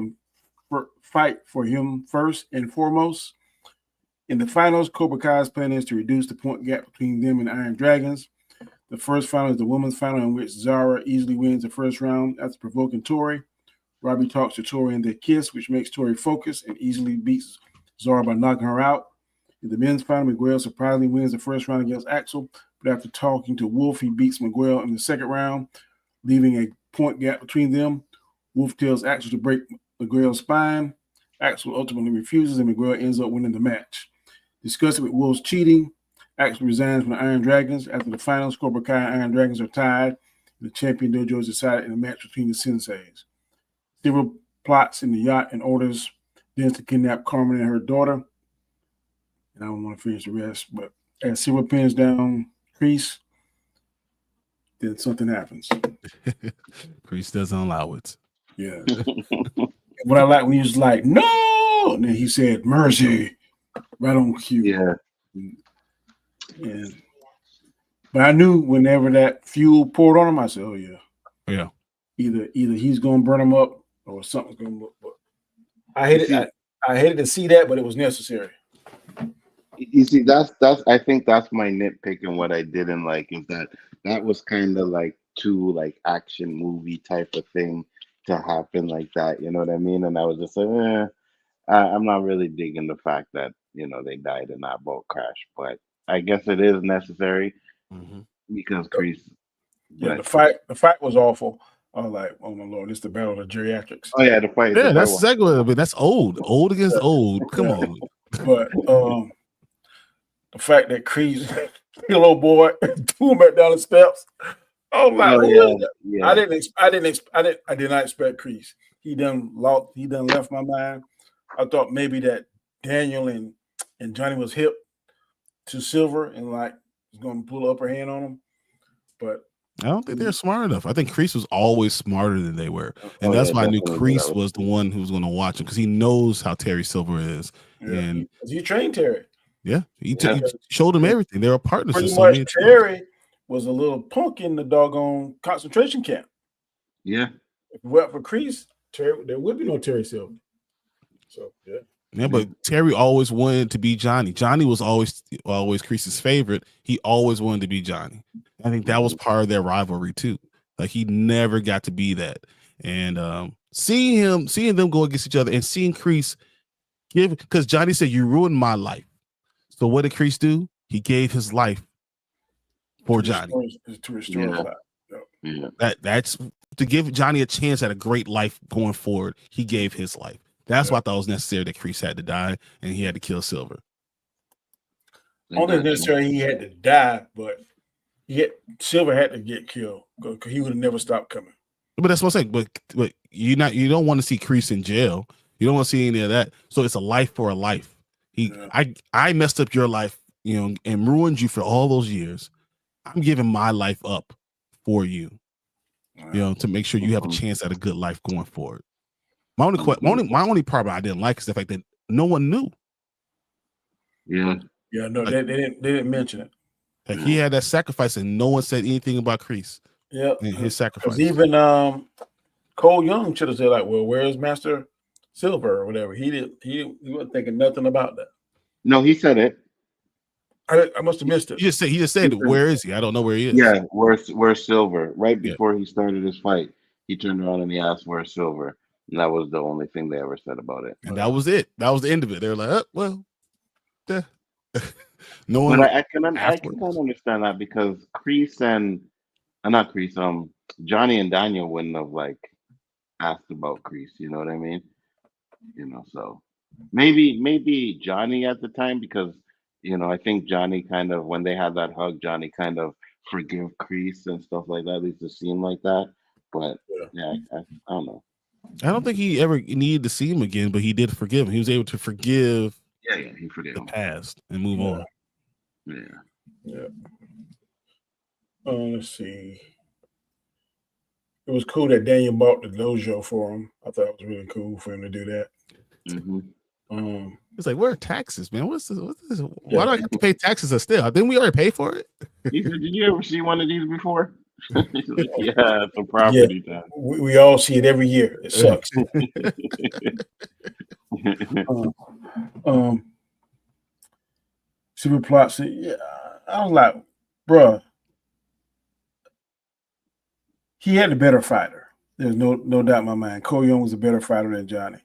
him first and foremost. In the finals, Cobra Kai's plan is to reduce the point gap between them and Iron Dragons. The first final is the women's final in which Zara easily wins the first round after provoking Tori. Robbie talks to Tori and they kiss, which makes Tori focus and easily beats Zara by knocking her out. In the men's final, Miguel surprisingly wins the first round against Axel, but after talking to Wolf, he beats Miguel in the second round, leaving a point gap between them. Wolf tells Axel to break Miguel's spine. Axel ultimately refuses, and Miguel ends up winning the match. Discussing with Wolf's cheating, Axel resigns from the Iron Dragons. After the finals, Cobra Kai and Iron Dragons are tied. The champion dojo is decided in a match between the senseis. Several plots in the yacht and orders Dennis to kidnap Carmen and her daughter. And I don't want to finish the rest, but as Silver pins down Kreese, then something happens. Kreese doesn't allow it. Yeah. What I like when he was like, no, and then he said, mercy, right on cue. Yeah. But I knew whenever that fuel poured on him, I said, oh, yeah. Yeah. Either he's going to burn him up or something's going to look. I hated to see that, but it was necessary. You see, that's I think that's my nitpick and what I didn't like is that that was kind of like too like action movie type of thing to happen like that. You know what I mean? And I was just like, I'm not really digging the fact that they died in that boat crash, but I guess it is necessary Mm-hmm. because Kreese. Yeah, But the fight was awful. I was like, oh my lord, it's the battle of the geriatrics. oh yeah, the fight. Yeah, The fight that's was, exactly what I mean. That's old against old. Come Yeah. on. But the fact that Kreese, the little boy, threw him back down the steps. Oh my! oh Who is that? yeah. I did not expect Kreese. He done left my mind. I thought maybe that Daniel and Johnny was hip to Silver and like was going to pull an upper hand on him, but I don't think they're smart enough. I think Kreese was always smarter than they were, and Oh, that's yeah, why I knew definitely. Kreese was the one who was going to watch him because he knows how Terry Silver is, yeah, and he trained Terry. yeah, he Yeah. showed him everything. They were partners. Pretty in so much, many times. Terry was a little punk in the doggone concentration camp. Yeah. If it weren't for Kreese, there would be no Terry Silver. So yeah. Yeah, but Terry always wanted to be Johnny. Johnny was always Kreese's favorite. He always wanted to be Johnny. I think that was part of their rivalry too. Like he never got to be that. And seeing them go against each other and seeing Kreese because Johnny said, "You ruined my life." So what did Kreese do? He gave his life for Johnny. To restore his life. Yeah. That's to give Johnny a chance at a great life going forward. He gave his life. That's why I thought it was necessary that Kreese had to die and he had to kill Silver. I don't think necessarily he had to die, but Silver had to get killed because he would have never stopped coming. But that's what I'm saying. But you don't want to see Kreese in jail. You don't want to see any of that. So it's a life for a life. I messed up your life, and ruined you for all those years. I'm giving my life up for you, to make sure you have a chance at a good life going forward. My only part I didn't like is the fact that no one knew. Yeah, no, they didn't mention it. Like he had that sacrifice, and no one said anything about Kreese. Yeah, and his sacrifice. Even Cole Young should have said like, "Well, where's Master Silver or whatever?" He wasn't thinking nothing about that. No, he said it. I must have missed it. He just said, "Where is he? I don't know where he is." Yeah, where's Silver? Right before he started his fight, he turned around and he asked, "Where's Silver?" And that was the only thing they ever said about it. And that was it. That was the end of it. They were like, "Oh, well." No one. But I can kind of understand that because Kreese and not Kreese, Johnny and Daniel wouldn't have like asked about Kreese. You know what I mean? So maybe Johnny at the time because I think Johnny kind of when they had that hug, Johnny kind of forgive Kreese and stuff like that. At least it seemed like that. But yeah, I don't know. I don't think he ever needed to see him again, but he did forgive him. He was able to forgive. Yeah, he forgave the him. past and move on. Yeah. Let's see. It was cool that Daniel bought the dojo for him. I thought it was really cool for him to do that. Mm-hmm. It's like, where are taxes, man? What's this? Why do I have to pay taxes still? Didn't we already pay for it? He said, "Did you ever see one of these before?" Like, yeah, it's a property tax. We all see it every year. It sucks. Super plot. Yeah, I was like, bruh, he had a better fighter. There's no doubt in my mind. Cole Young was a better fighter than Johnny.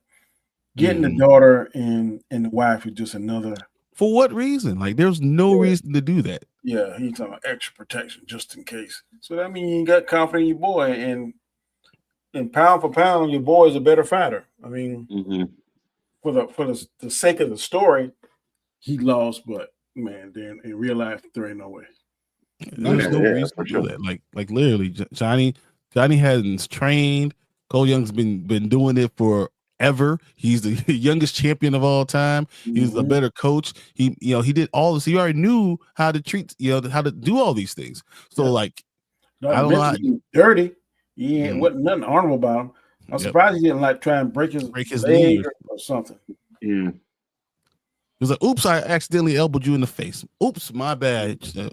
Getting the daughter and the wife is just another. For what reason? Like, there's no reason to do that. Yeah, he's talking about extra protection just in case. So that means you got confidence in your boy, and pound for pound, your boy is a better fighter. I mean, for the sake of the story, he lost, but man, then in real life, there ain't no way. There's no reason to do that. Like literally, Johnny hasn't trained. Cole Young's been doing it forever. He's the youngest champion of all time. He's a better coach. He did all this. He already knew how to treat, how to do all these things. So like, I don't know. He's dirty. He ain't wasn't nothing honorable about him. I'm surprised he didn't like try and break his leg or something. Yeah. He was like, "Oops, I accidentally elbowed you in the face. Oops, my bad." Right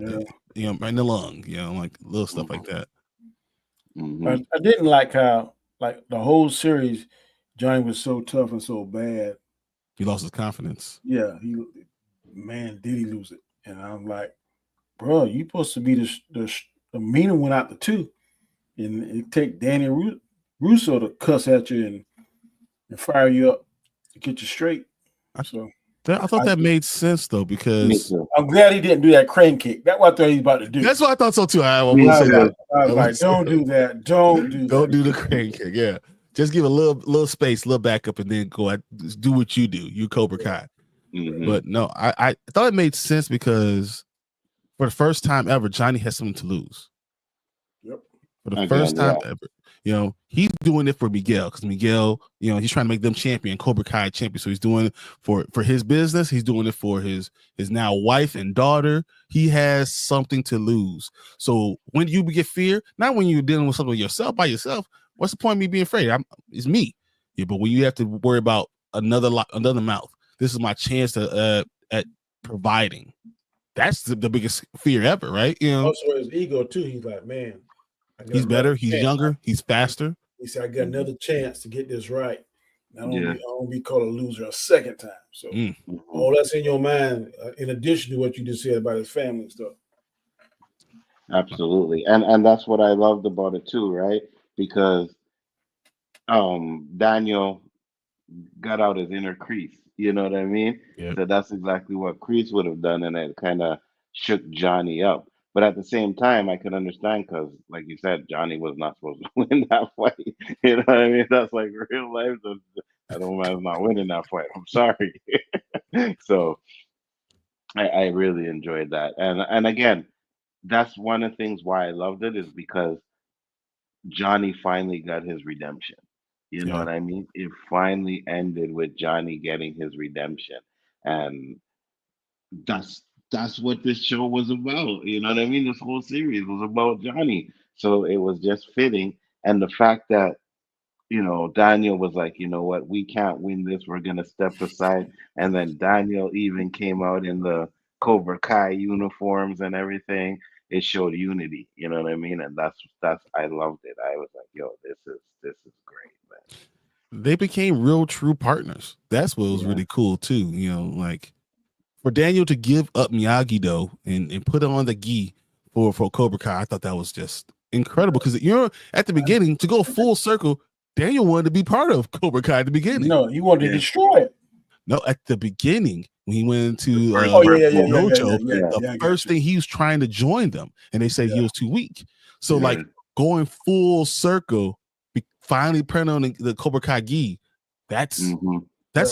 in the lung. Like little stuff like that. I didn't like how, like the whole series, Johnny was so tough and so bad. He lost his confidence. Yeah, did he lose it? And I'm like, bro, you supposed to be the the meaning went out the two, and it take Danny Russo to cuss at you and fire you up to get you straight. So I thought that made sense though, because I'm glad he didn't do that crane kick. That's what I thought he was about to do. that's what I thought so too. I was like, don't do that. Don't do the crane kick. Yeah, just give a little space, little backup, and then go. Do what you do. You Cobra Kai. Mm-hmm. But no, I thought it made sense because for the first time ever, Johnny has something to lose. Yep. For the first time ever, he's doing it for Miguel, because Miguel, he's trying to make them champion, Cobra Kai champion. So he's doing it for his business. He's doing it for his now wife and daughter. He has something to lose. So when you get fear, not when you're dealing with something yourself by yourself, what's the point of me being afraid? It's me. Yeah, but when you have to worry about another mouth, this is my chance to at providing. That's the biggest fear ever, right? Also his ego too. He's like, man, he's better. He's younger. He's faster. He said, I got another chance to get this right. I don't want to be called a loser a second time. So all that's in your mind, in addition to what you just said about his family and stuff. Absolutely, and that's what I loved about it too, right? Because Daniel got out his inner Kreese. You know what I mean? Yeah. So that's exactly what Kreese would have done, and it kind of shook Johnny up. But at the same time, I can understand, because, like you said, Johnny was not supposed to win that fight. You know what I mean? That's like real life. I don't mind not winning that fight. I'm sorry. So I really enjoyed that, and again, that's one of the things why I loved it, is because Johnny finally got his redemption. You know what I mean? It finally ended with Johnny getting his redemption, and that's what this show was about. You know what I mean? This whole series was about Johnny, so it was just fitting. And the fact that Daniel was like, you know what, we can't win this. We're gonna step aside, and then Daniel even came out in the Cobra Kai uniforms and everything. It showed unity. You know what I mean? And that's I loved it. I was like, yo, this is great, man. They became real true partners. That's what was really cool too. Like for Daniel to give up Miyagi though and put on the gi for Cobra Kai, I thought that was just incredible, because at the beginning, to go full circle, Daniel wanted to be part of Cobra Kai at the beginning. No, he wanted to destroy it. No, at the beginning, when he went into the first thing, he was trying to join them, and they said he was too weak. So like going full circle, finally putting on the Cobra Kai gi, that's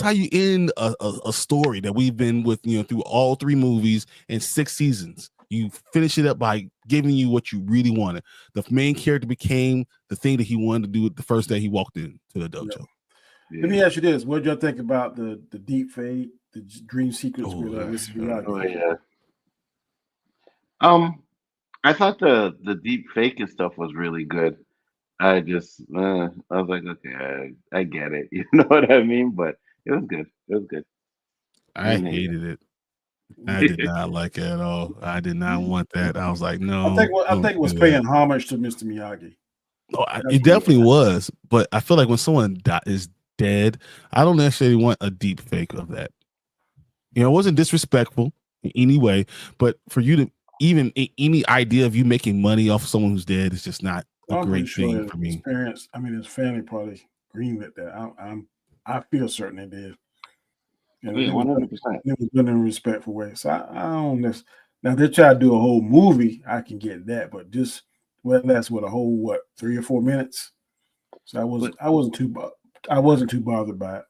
how you end a story that we've been with, through all 3 movies and 6 seasons. You finish it up by giving you what you really wanted. The main character became the thing that he wanted to do the first day he walked into the dojo. Yeah. Let me ask you this: what did y'all think about the deep fade, the dream sequence with Mr. Miyagi? I thought the deep fake and stuff was really good. I was like, okay, I get it. You know what I mean? But it was good. It was good. I hated it. I did not like it at all. I did not want that. I was like, no. I think it was paying homage to Mr. Miyagi. Oh, it definitely was. But I feel like when someone is dead, I don't necessarily want a deep fake of that. It wasn't disrespectful in any way, but for you to even any idea of you making money off of someone who's dead is just not a great thing for me. His parents, his family probably greenlit that. I feel certain it did. 100%. It was done in a respectful way. So I don't know. Now they try to do a whole movie, I can get that, but just that's a whole 3 or 4 minutes. So I wasn't too bothered by it.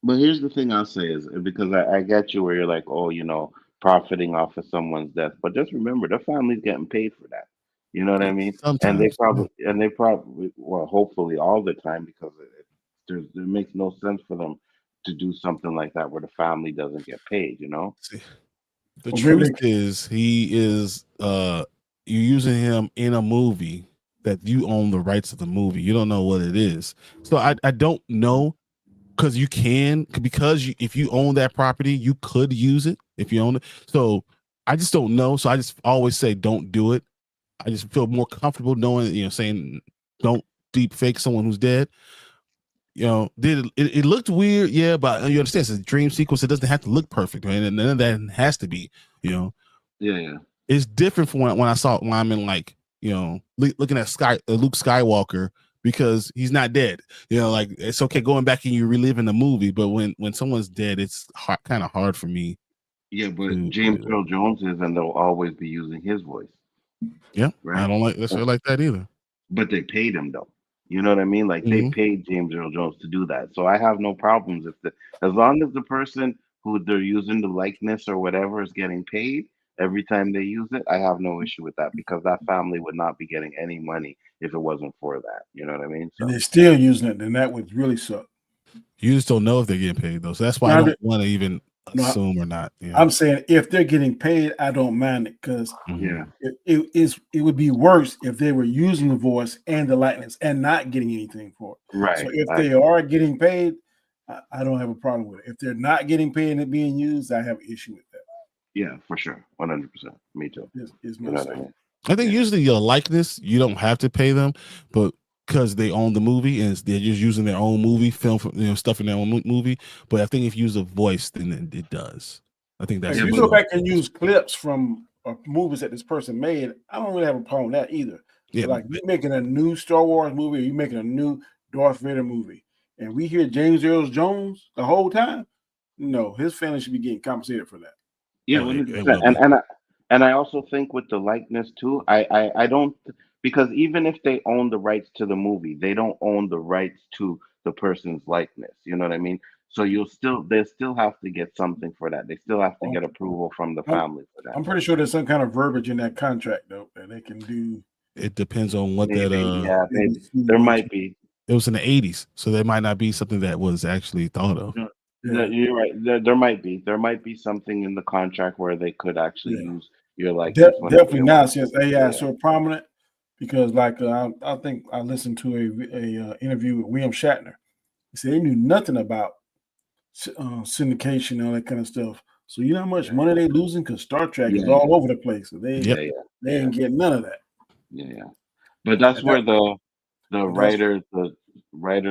But here's the thing I'll say is, because I get you where you're like, profiting off of someone's death, but just remember, the family's getting paid for that. You know what I mean? Sometimes, and they probably, hopefully all the time, because it makes no sense for them to do something like that where the family doesn't get paid. The truth is, he is you're using him in a movie that you own the rights of the movie. You don't know what it is. So I don't know, because if you own that property, you could use it if you own it. So I just don't know. So I just always say don't do it. I just feel more comfortable knowing, saying don't deep fake someone who's dead. It looked weird, but you understand it's a dream sequence. It doesn't have to look perfect, right? And none of that has to be, Yeah. It's different from when I'm in like looking at Luke Skywalker because he's not dead. Like it's okay going back and you reliving the movie, but when someone's dead, it's kind of hard for me. Yeah, but James Earl Jones is, and they'll always be using his voice. Yeah, right. I don't like that either. But they paid him though. You know what I mean? Like they paid James Earl Jones to do that. So I have no problems as long as the person who they're using the likeness or whatever is getting paid every time they use it. I have no issue with that because that family would not be getting any money if it wasn't for that. You know what I mean? So, and they're still using it, then that would really suck. You just don't know if they're getting paid though. So that's why I don't want to even assume or not. I'm saying if they're getting paid, I don't mind it because it would be worse if they were using the voice and the likeness and not getting anything for it. Right. So if they are getting paid, I don't have a problem with it. If they're not getting paid and it being used, I have an issue with that. Yeah, for sure. 100%. Me too. I think usually your likeness, you don't have to pay them, but because they own the movie and they're just using their own movie, film, stuff in their own movie. But I think if you use a voice, then it does. I think that's. If you go back and use clips from movies that this person made, I don't really have a problem with that either. Yeah, like you're making a new Star Wars movie, or you're making a new Darth Vader movie, and we hear James Earl Jones the whole time. No, his family should be getting compensated for that. Yeah, 100%. And I also think with the likeness too, I don't. Because even if they own the rights to the movie, they don't own the rights to the person's likeness. You know what I mean? So they still have to get something for that. They still have to get approval from the family for that. I'm pretty sure there's some kind of verbiage in that contract though that they can do. It depends on what maybe, that. Maybe. There might be. It was in the 80s, so there might not be something that was actually thought of. Yeah. You're right. There might be. There might be something in the contract where they could actually use your likeness. Definitely not since AI is so prominent. Because like I think I listened to a interview with William Shatner. He said he knew nothing about syndication and all that kind of stuff. So you know how much money they losing because Star Trek is all over the place. So they ain't getting none of that. Yeah. But that's where the writers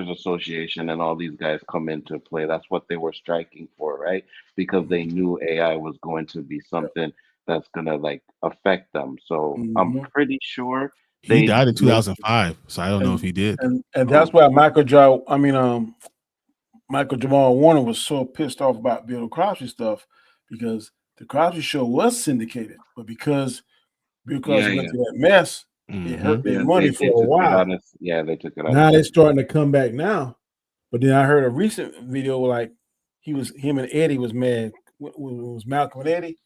association and all these guys come into play. That's what they were striking for, right? Because they knew AI was going to be something that's gonna like affect them. So I'm pretty sure. He died in 2005, so I don't know if he did. And that's why Michael Jamal Warner was so pissed off about Bill Cosby stuff because the Cosby Show was syndicated, but because Bill Cosby went through that mess, it hurt their money for a while. They took it out. Now they're starting to come back now. But then I heard a recent video like him and Eddie was mad. It was Malcolm and Eddie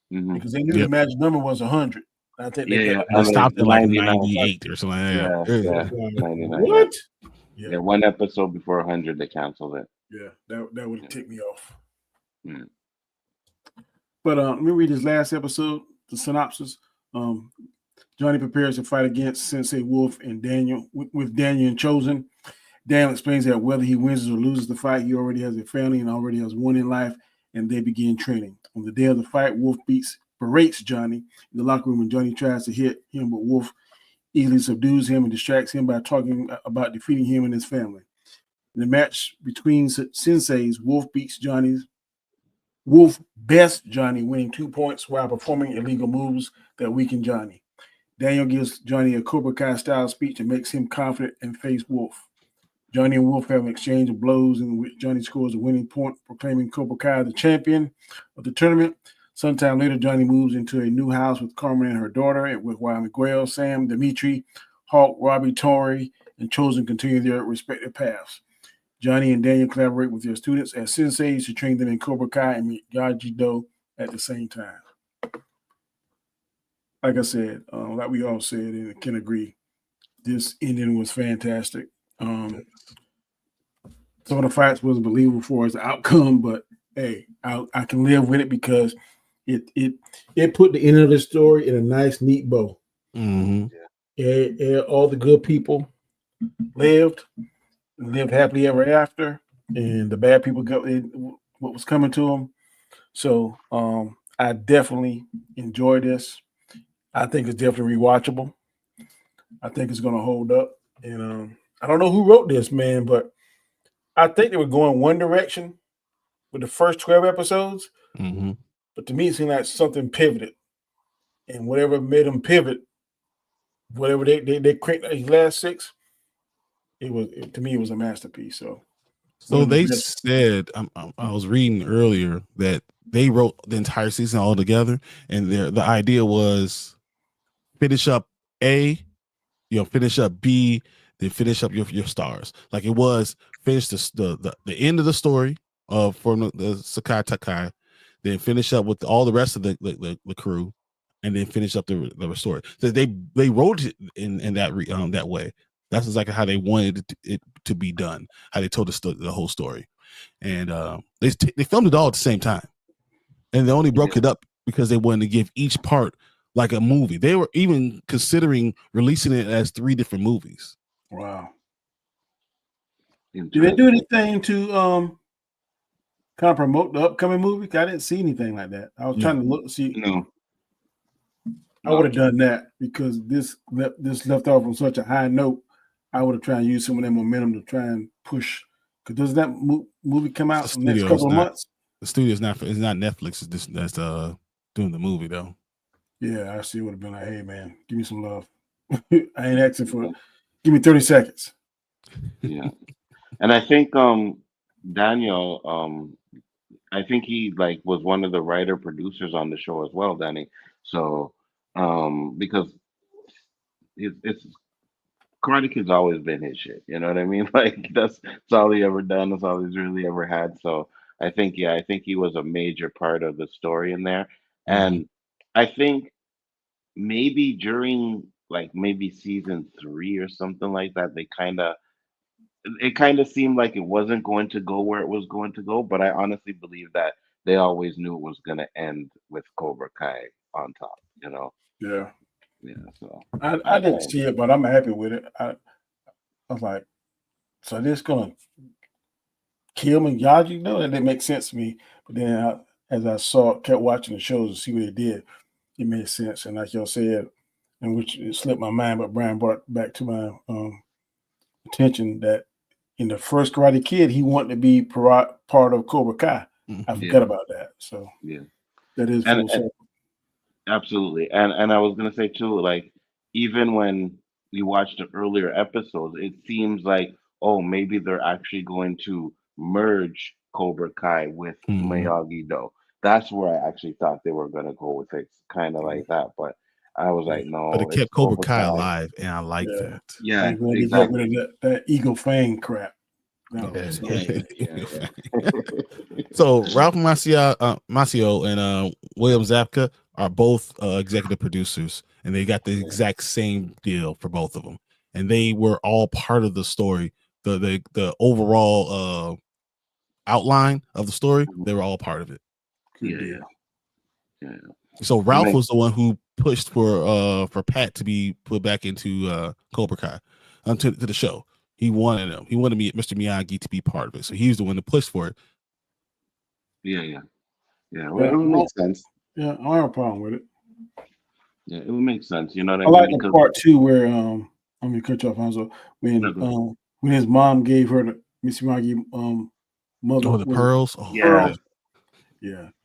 because they knew the magic number was 100. I think they stopped at like 98 or something like that. 99. What? Yeah, one episode before 100, they canceled it. Yeah, that would have ticked me off. But let me read this last episode, the synopsis. Johnny prepares to fight against Sensei Wolf and Daniel, with Daniel and Chosen. Daniel explains that whether he wins or loses the fight, he already has a family and already has won in life, and they begin training. On the day of the fight, Wolf berates Johnny in the locker room, and Johnny tries to hit him, but Wolf easily subdues him and distracts him by talking about defeating him and his family. In the match between senseis, Wolf bests Johnny, winning 2 points while performing illegal moves that weaken Johnny. Daniel gives Johnny a Cobra Kai style speech and makes him confident and face Wolf. Johnny and Wolf have an exchange of blows in which Johnny scores a winning point, proclaiming Cobra Kai the champion of the tournament. Sometime later, Johnny moves into a new house with Carmen and her daughter, and while Miguel, Sam, Dimitri, Hawk, Robbie, Tori, and Chosen continue their respective paths. Johnny and Daniel collaborate with their students as senseis to train them in Cobra Kai and Miyagi-Do at the same time. Like I said, like we all said and can agree, this ending was fantastic. Some of the fights wasn't believable for as the outcome, but hey, I can live with it because it put the end of the story in a nice, neat bow. All the good people lived happily ever after, and the bad people got what was coming to them. So I definitely enjoyed this. I think it's definitely rewatchable. I think it's going to hold up. And I don't know who wrote this, man, but I think they were going one direction with the first 12 episodes. But to me, it seemed like something pivoted. And whatever made them pivot whatever they cranked these last 6, to me it was a masterpiece. So they said I was reading earlier that they wrote the entire season all together, and the idea was finish up A, finish up B, then finish up your stars. Like it was finish the end of the story for the Sakai Takai, then finish up with all the rest of the crew, and then finish up the story. So they wrote it in that way. That's exactly how they wanted it to be done. How they told the whole story, and they filmed it all at the same time, and they only broke it up because they wanted to give each part like a movie. They were even considering releasing it as 3 different movies. Wow. Did they do anything to kind of promote the upcoming movie? I didn't see anything like that. I was trying to see. No. I would have done that because this left off on such a high note. I would have tried to use some of that momentum to try and push. Because does that movie come out in the next couple of months? The studio's not Netflix. That's doing the movie though. Yeah, I see. Would have been like, hey man, give me some love. I ain't asking for it. Give me 30 seconds. Yeah, and I think Daniel, I think he was one of the writer producers on the show as well, Danny. So because it's Karate Kid's always been his shit. You know what I mean? Like that's all he ever done. That's all he's really ever had. So I think he was a major part of the story in there. And I think maybe during maybe season 3 or something like that, it kind of seemed like it wasn't going to go where it was going to go. But I honestly believe that they always knew it was going to end with Cobra Kai on top. You know? Yeah. Yeah. So I didn't see it, but I'm happy with it. I was like, so this gonna kill Miyagi? No, that didn't make sense to me. But then as I kept watching the shows to see what they did, it made sense. And like y'all said, and which it slipped my mind, but Brian brought back to my attention that in the first Karate Kid, he wanted to be part of Cobra Kai. I forgot about that. So that is full circle. Absolutely. And I was gonna say too, even when you watch the earlier episodes, it seems like, oh, maybe they're actually going to merge Cobra Kai with Miyagi-Do. That's where I actually thought they were gonna go with it, kind of like that. But I was like, no. But it kept Cobra Kai alive, and I like that. Yeah, exactly. Get rid of that Eagle Fang crap. So Ralph Macchio and William Zabka are both executive producers, and they got the exact same deal for both of them, and they were all part of the story. The overall outline of the story, they were all part of it. Yeah. So Ralph was the one who pushed for Pat to be put back into Cobra Kai, to the show. He wanted him. He wanted Mr. Miyagi to be part of it. So he's the one to push for it. Yeah. Well, it would make sense. Yeah, I don't have a problem with it. Yeah, it would make sense. You know what I like the part too where I'm gonna cut you off, Hanzo. When his mom gave her the Mr. Miyagi mother. Oh, the pearls. Oh, yeah,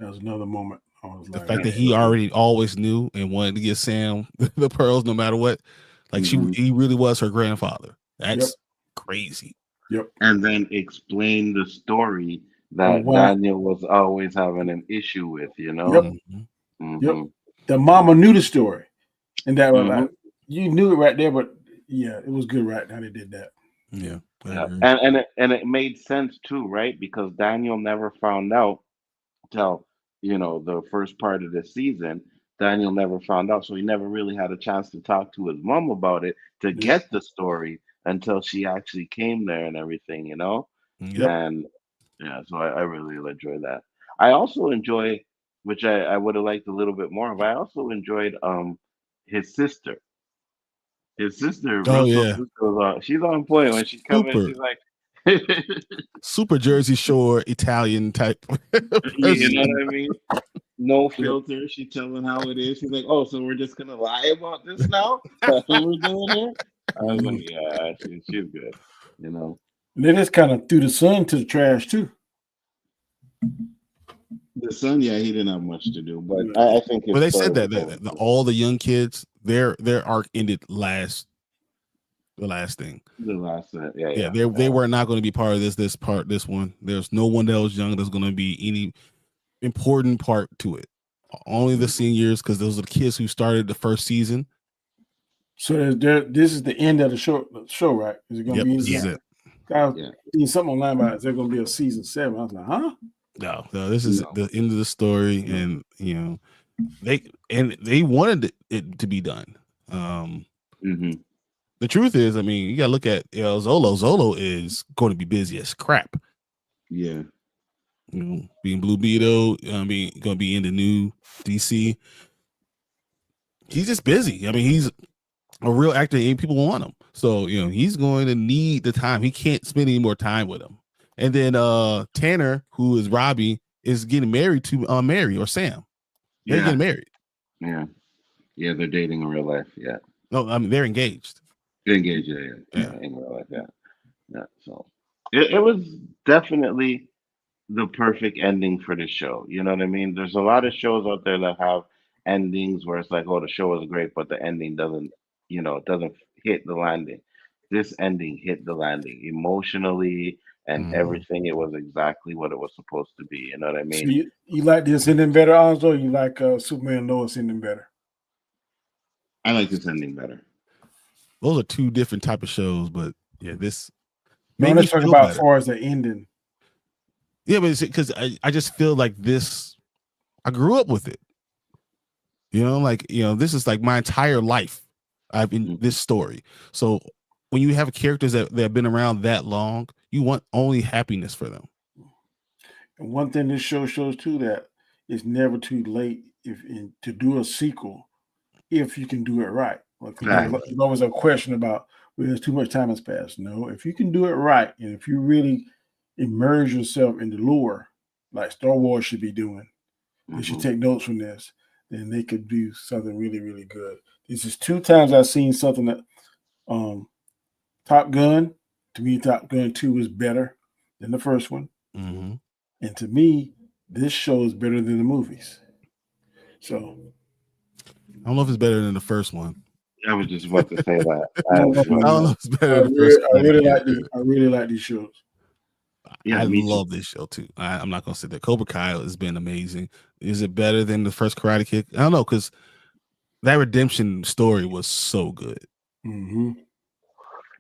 that was another moment. I was the fact that he already always knew and wanted to get Sam the pearls no matter what. Like he really was her grandfather. That's crazy. Yep. And then explain the story that Daniel was always having an issue with, you know? Yep. The mama knew the story. And that you knew it right there, but yeah, it was good right how they did that. Yeah. And it made sense too, right? Because Daniel never found out till, the first part of the season. Daniel never found out, so he never really had a chance to talk to his mom about it to get the story until she actually came there and everything, Yep. And so I really enjoy that. I also enjoy, which I would have liked a little bit more of. I also enjoyed his sister. His sister, she's on point when she comes in. She's like super Jersey Shore Italian type. You know what I mean? No filter. She's telling how it is. She's like, "Oh, so we're just gonna lie about this now? That's what we're doing here?" I was like, "Yeah, she's good." And they just kind of threw the son to the trash too. The son, yeah, he didn't have much to do, but I think his But they story said that, was over. all the young kids, their arc ended last. The last thing. The last, Yeah, they were not going to be part of this one. There's no one that was young that's going to be any important part to it. Only the seniors, because those are the kids who started the first season. So this is the end of the show, right? Is it going to be? This is it. I seen something online about is there going to be a season 7? I was like, huh? No, this is the end of the story, and they wanted it to be done. The truth is, I mean, you gotta look at Zolo. Zolo is going to be busy as crap. Yeah. Being Blue Beetle, going to be in the new DC. He's just busy. I mean, he's a real actor, and people want him. So, he's going to need the time. He can't spend any more time with him. And then Tanner, who is Robbie, is getting married to Mary or Sam. They're getting married. Yeah. Yeah, they're dating in real life. Yeah. No, I mean, they're engaged. They're engaged, yeah. In real life, yeah. So it was definitely the perfect ending for the show. You know what I mean? There's a lot of shows out there that have endings where it's like, oh, the show was great, but the ending doesn't hit the landing. This ending hit the landing emotionally and everything. It was exactly what it was supposed to be. You know what I mean? So you like this ending better, Alonzo? Or you like Superman Lois ending better? I like this ending better. Those are two different type of shows, but yeah, this. No, let's talk about as far as the ending. Yeah, but because I just feel like this. I grew up with it. This is like my entire life. I've been this story. So when you have characters that have been around that long, you want only happiness for them. And one thing this show shows too, that it's never too late to do a sequel if you can do it right. There's always a question about there's too much time has passed. No, if you can do it right, and if you really immerse yourself in the lore, like Star Wars should be doing, they should take notes from this, then they could do something really, really good. This is 2 times I've seen something that Top Gun, to me, Top Gun 2 is better than the first one. And to me, this show is better than the movies. So I don't know if it's better than the first one. I was just about to say that. I don't know if it's better than the first one. I really like these shows. Yeah, I love this show too. I'm not gonna say that. Cobra Kai has been amazing. Is it better than the first Karate Kid? I don't know, because that redemption story was so good.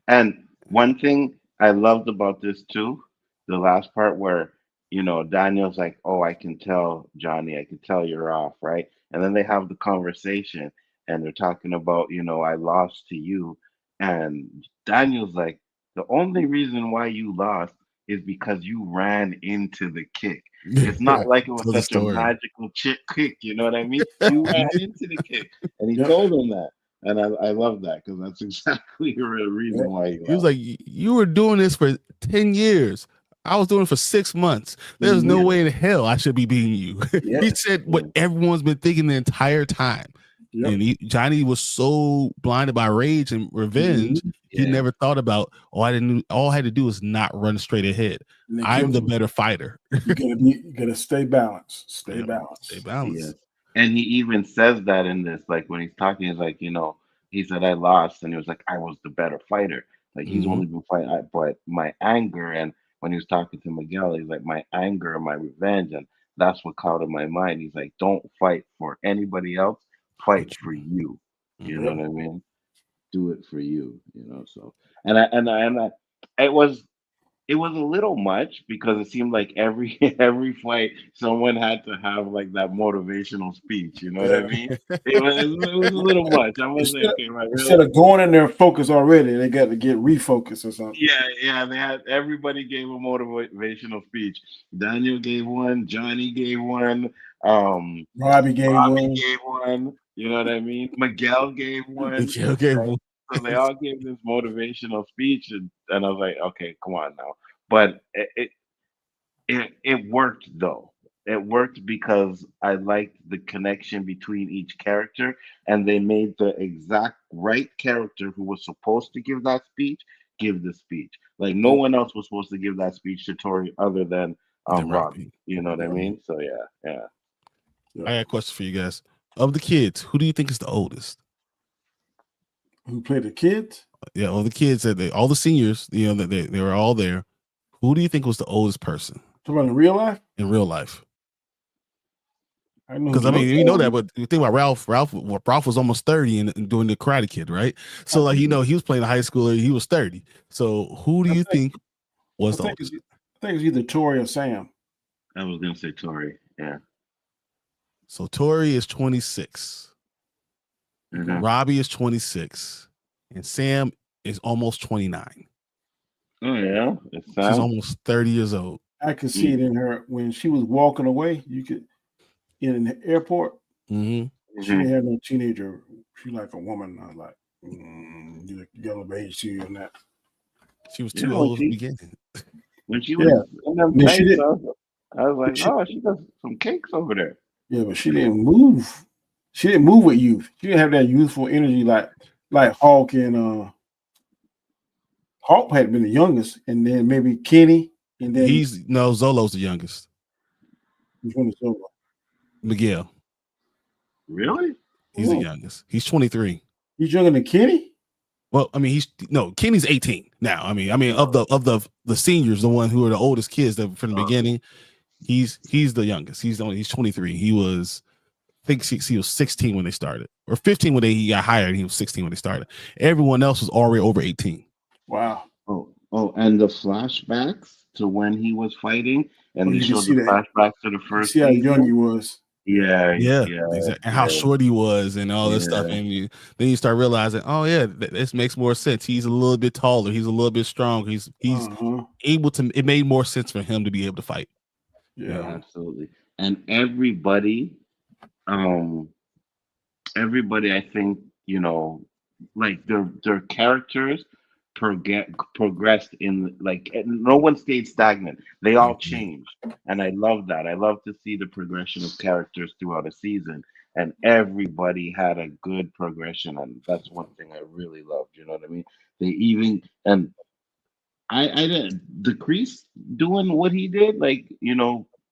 And one thing I loved about this too, the last part where Daniel's like, "Oh, I can tell Johnny, I can tell you're off, right?" And then they have the conversation, and they're talking about, I lost to you, and Daniel's like, "The only reason why you lost is because you ran into the kick. It's not like it was such a magical kick, you know what I mean? You ran into the kick." And he told him that. And I love that, because that's exactly the reason why he was like, "You were doing this for 10 years. I was doing it for 6 months. There's no way in hell I should be beating you." He said what everyone's been thinking the entire time. And Johnny was so blinded by rage and revenge, he never thought about, all I had to do was not run straight ahead. I'm the better fighter. You gotta stay balanced. Stay balanced. Yes. And he even says that in this, like when he's talking, he's like, he said, "I lost," and he was like, "I was the better fighter." Like he's only been fighting, but my anger, and when he was talking to Miguel, he's like, "My anger and my revenge," and that's what clouded my mind. He's like, "Don't fight for anybody else. Fight for you." You know what I mean? Do it for you. So it was a little much, because it seemed like every fight someone had to have like that motivational speech. You know what I mean? It was a little much. I was like, okay, right. Instead of going in there focused already, they got to get refocused or something. Yeah. Everybody gave a motivational speech. Daniel gave one. Johnny gave one. Robbie gave one. You know what I mean? Miguel gave one. Miguel gave one. So they all gave this motivational speech, and I was like, okay, come on now. But it worked though. It worked because I liked the connection between each character, and they made the exact right character who was supposed to give that speech give the speech. Like no one else was supposed to give that speech to Tori other than Robbie. You know what I mean? So yeah. I got a question for you guys. Of the kids, who do you think is the oldest? Who played the kids? Yeah, all the kids all the seniors, that they were all there. Who do you think was the oldest person? Talking about in real life? In real life. I know Because you know that, but you think about Ralph was almost 30 and doing the Karate Kid, right? So like, he was playing a high schooler, he was 30. So who do you think was the oldest? I think it's either Tori or Sam. I was gonna say Tori, yeah. So Tori is 26. Mm-hmm. Robbie is 26. And Sam is almost 29. Oh yeah. She's almost 30 years old. I could see it in her when she was walking away. You could in the airport. Mm-hmm. She didn't have no teenager. She like a woman. I was like, you like yellow beige to and that. She was too old at the beginning. When she was in them tights, I was like, she got some cakes over there. Yeah, but she didn't move. She didn't move with youth. She didn't have that youthful energy like Hulk and Hulk had been the youngest, and then maybe Kenny, and then Zolo's the youngest. Which one is Zolo? Miguel. Really? He's the youngest. He's 23. He's younger than Kenny? Well, I mean, Kenny's 18 now. I mean, of the seniors, the one who are the oldest kids that from the beginning, he's the youngest. He's 23. He was, I think he was 16 when they started, or 15 when he got hired. He was 16 when they started. Everyone else was already over 18. Wow. Oh, and the flashbacks to when he was fighting, and they showed the flashbacks to the first. See how young he was. Yeah, exactly. And how short he was, and all this stuff, and then you start realizing, this makes more sense. He's a little bit taller. He's a little bit stronger. He's able to. It made more sense for him to be able to fight. Yeah, absolutely. And everybody, I think like their characters progressed in no one stayed stagnant. They all changed, and I love that. I love to see the progression of characters throughout a season, and everybody had a good progression, and that's one thing I really loved. You know what I mean? They even I didn't the Kreese doing what he did,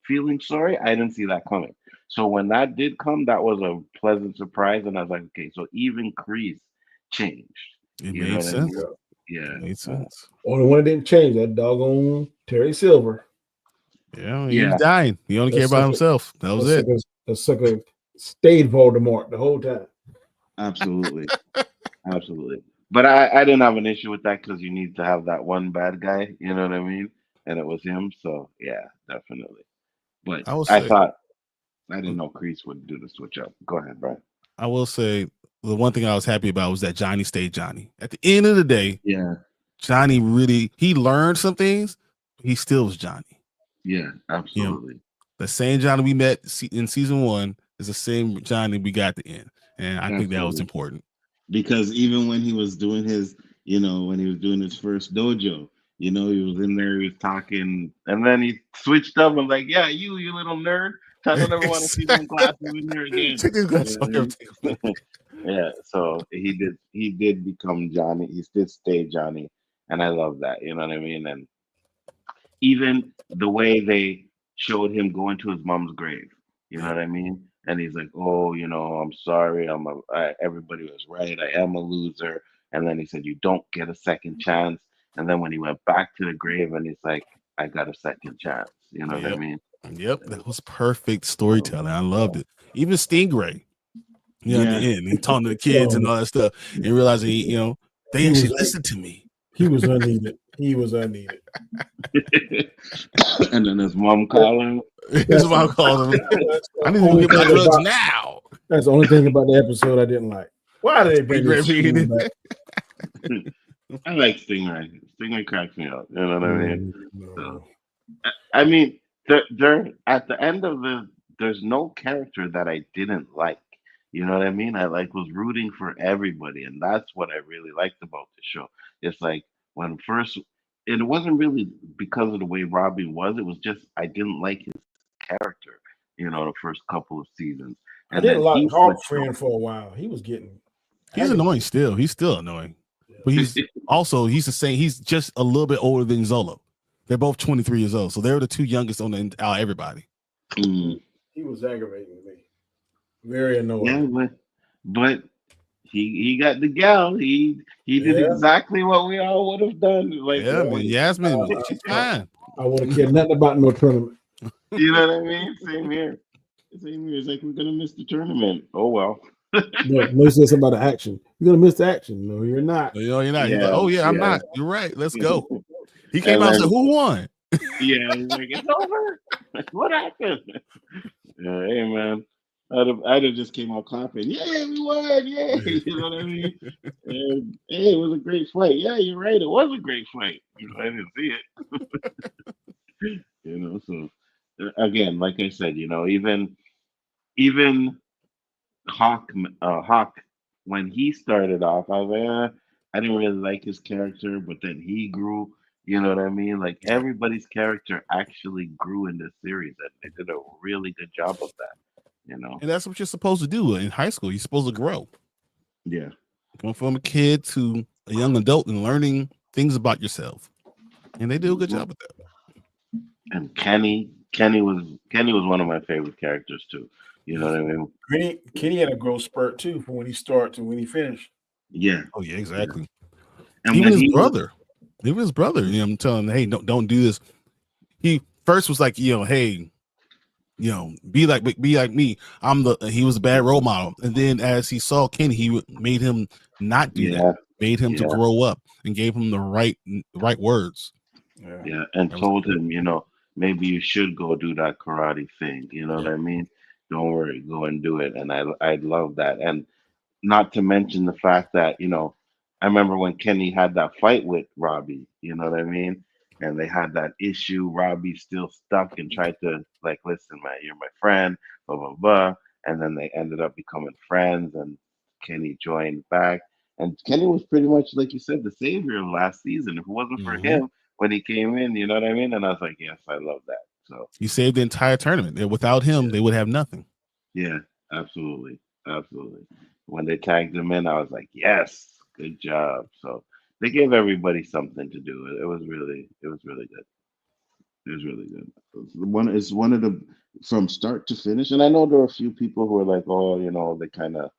feeling sorry. I didn't see that coming. So when that did come, that was a pleasant surprise, and I was like, okay, so even Kreese changed. It made sense. Yeah, it made sense. Only one that didn't change, that doggone Terry Silver. Yeah, he was dying. He only cared about himself. That was it. The sucker stayed Voldemort the whole time. Absolutely. Absolutely. But I didn't have an issue with that because you need to have that one bad guy, you know what I mean? And it was him. So yeah, definitely. But I thought I didn't know Kreese would do the switch up. Go ahead, Brian. I will say the one thing I was happy about was that Johnny stayed Johnny. At the end of the day, Johnny he learned some things. He still was Johnny. Yeah, absolutely. The same Johnny we met in season 1 is the same Johnny we got at the end. And I think that was important. Because even when he was doing his, when he was doing his first dojo, he was in there, he was talking, and then he switched up and like, yeah, you little nerd. I don't ever want to see some glasses in here again. Yeah, so he did become Johnny. He did stay Johnny, and I love that. You know what I mean? And even the way they showed him going to his mom's grave, you know what I mean? And he's like, "Oh, I'm sorry. Everybody was right. I am a loser." And then he said, "You don't get a second chance." And then when he went back to the grave, and he's like, "I got a second chance." You know what I mean? Yep, that was perfect storytelling. I loved it. Even Stingray, in the end, he talking to the kids and all that stuff, and realizing they actually listened to me. He was unneeded. And then his mom called him. His mom called him. I need to get my drugs now. That's the only thing about the episode I didn't like. Why did they bring this back? I like Stingray. Stingray cracks me up. You know what I mean? So, I mean, there at the end of there's no character that I didn't like. You know what I mean? I was rooting for everybody, and that's what I really liked about the show. It's like when first, it wasn't really because of the way Robbie was. It was just I didn't like his character. The first couple of seasons. And I didn't like Hawk Friend for a while. He was getting. He's annoying still. He's still annoying, but he's the same. He's just a little bit older than Zolo. They're both 23 years old, so they're the two youngest on the out everybody. Mm. He was aggravating me. Very Yeah, annoying. but he got the gal. He did Yeah. exactly what we all would have done. Like, Yeah, man. Yasmin, she's fine. I wouldn't care nothing about no tournament. you know what I mean? Same here. Same here. It's like we're gonna miss the tournament. Oh well. No, said something about the action. You're gonna miss the action. No, you're not. You know, you're not. He's like, Yeah, oh yeah, I'm yeah. not. You're right. Let's go. He came And out and then, said, "Who won?" yeah, he's like, it's over. What happened? Yeah, hey man. I'd have just came out clapping. Yeah, we won. Yeah, you know what I mean? And, hey, it was a great fight. Yeah, you're right. It was a great fight. You know, I didn't see it. You know, so again, like I said, you know, even Hawk, when he started off, I was like, I didn't really like his character, but then he grew. You know what I mean? Like everybody's character actually grew in this series, and they did a really good job of that. You know? And that's what you're supposed to do in high school. You're supposed to grow. Yeah. Going from a kid to a young adult and learning things about yourself. And they do a good job with that. And Kenny was one of my favorite characters too. You know what I mean? Kenny had a growth spurt too from when he started to when he finished. Yeah. Oh yeah, exactly. And Even when his brother. Even his brother, you know, I'm telling him, hey, don't do this. He first was like, you know, hey, you know, be like me. He was a bad role model. And then as he saw Kenny, he made him not do that. Made him to grow up and gave him the right words. Yeah, and told him, you know, maybe you should go do that karate thing. You know what I mean? Don't worry, go and do it. And I love that. And not to mention the fact that, you know, I remember when Kenny had that fight with Robbie, you know what I mean? And they had that issue. Robbie still stuck and tried to like, listen, man, you're my friend, blah blah blah. And then they ended up becoming friends, and Kenny joined back. And Kenny was pretty much like you said, the savior of last season. If it wasn't for him when he came in, you know what I mean? And I was like, yes, I love that. So he saved the entire tournament. And without him, they would have nothing. Yeah, absolutely, absolutely. When they tagged him in, I was like, yes, good job. So they gave everybody something to do. It was really good. It was really good. It's one of the from start to finish. And I know there are a few people who are like, oh, you know, they kind of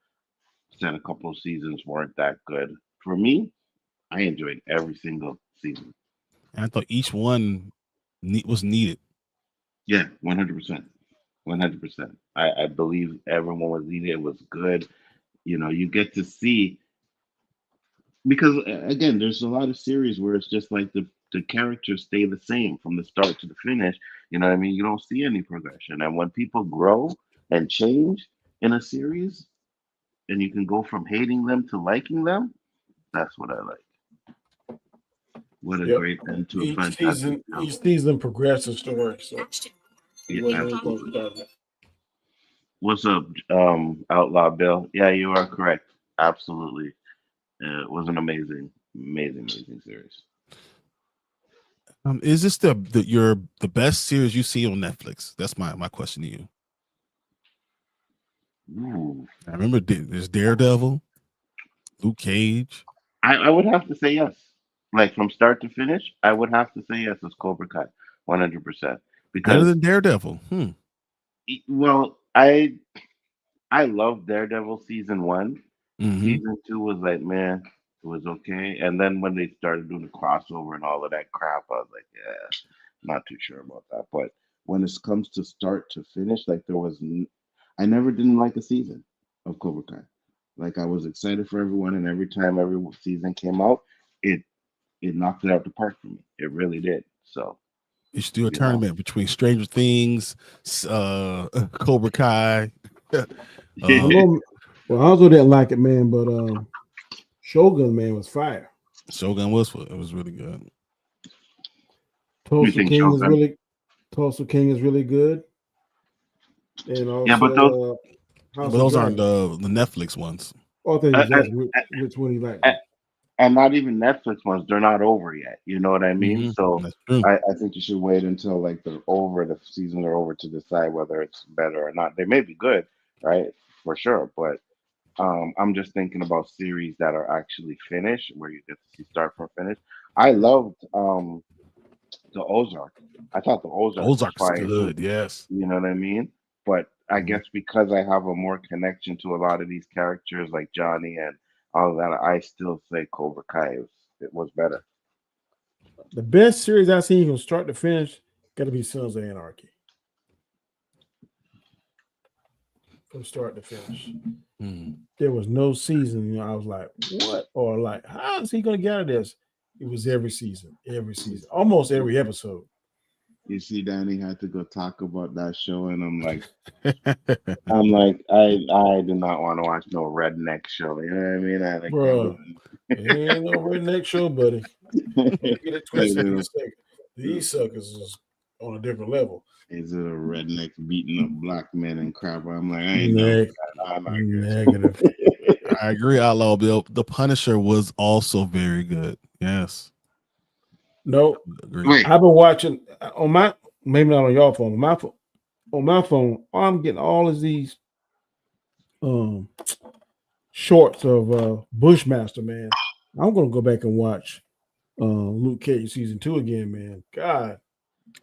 said a couple of seasons weren't that good. For me, I enjoyed every single season. And I thought each one was needed. Yeah, 100%. 100%. I believe everyone was needed. It was good. You know, you get to see because again, there's a lot of series where it's just like the characters stay the same from the start to the finish. You know what I mean? You don't see any progression. And when people grow and change in a series, and you can go from hating them to liking them, that's what I like. What a great end to a fantastic show. Each season progresses story. So yeah, absolutely. What's up, Outlaw Bill? Yeah, you are correct. Absolutely. It was an amazing series. Is this the best series you see on Netflix? That's my question to you. Ooh. I remember there's Daredevil, Luke Cage. I would have to say yes. Like from start to finish, I would have to say yes. It's Cobra Kai, 100%. Because better than Daredevil. Well, I love Daredevil season 1. Season 2 was like, man, it was okay. And then when they started doing the crossover and all of that crap, I was like, yeah, not too sure about that. But when it comes to start to finish, like I never didn't like a season of Cobra Kai. Like I was excited for everyone, and every time every season came out, it knocked it out the park for me. It really did. So you should do a tournament between Stranger Things, Cobra Kai. Well, I also didn't like it, man, but Shogun, man, was fire. Shogun was really good. Tulsa King is really good. And also, but those aren't the Netflix ones. Which one you like? And not even Netflix ones. They're not over yet. You know what I mean? So I think you should wait until like the seasons are over to decide whether it's better or not. They may be good, right? For sure, but I'm just thinking about series that are actually finished, where you get to see start from finish. I loved The Ozark. I thought the Ozark was Ozark's fine too. good. Yes. You know what I mean? But I Mhm. guess because I have a more connection to a lot of these characters like Johnny and all of that, I still say Cobra Kai it was better. The best series I've seen from start to finish got to be Sons of Anarchy. From start to finish. Mhm. There was no season, I was like, what? Or like, how is he going to get out of this? It was every season, almost every episode. You see, Danny had to go talk about that show, and I'm like, Mm-hmm. I do not want to watch no redneck show. You know what I mean? I can't Bro, do it ain't no redneck show, buddy. Don't get it twisted. it. These suckers is on a different level. Is it a redneck beating up black men and crap? I'm like, I ain't know. I'm not Negative. I agree, Outlaw Bill. The Punisher was also very good. Yes. No, Agree. Wait, I've been watching on my, maybe not on your phone, on my phone, I'm getting all of these shorts of Bushmaster, man. I'm gonna go back and watch Luke Cage season 2 again, man. God,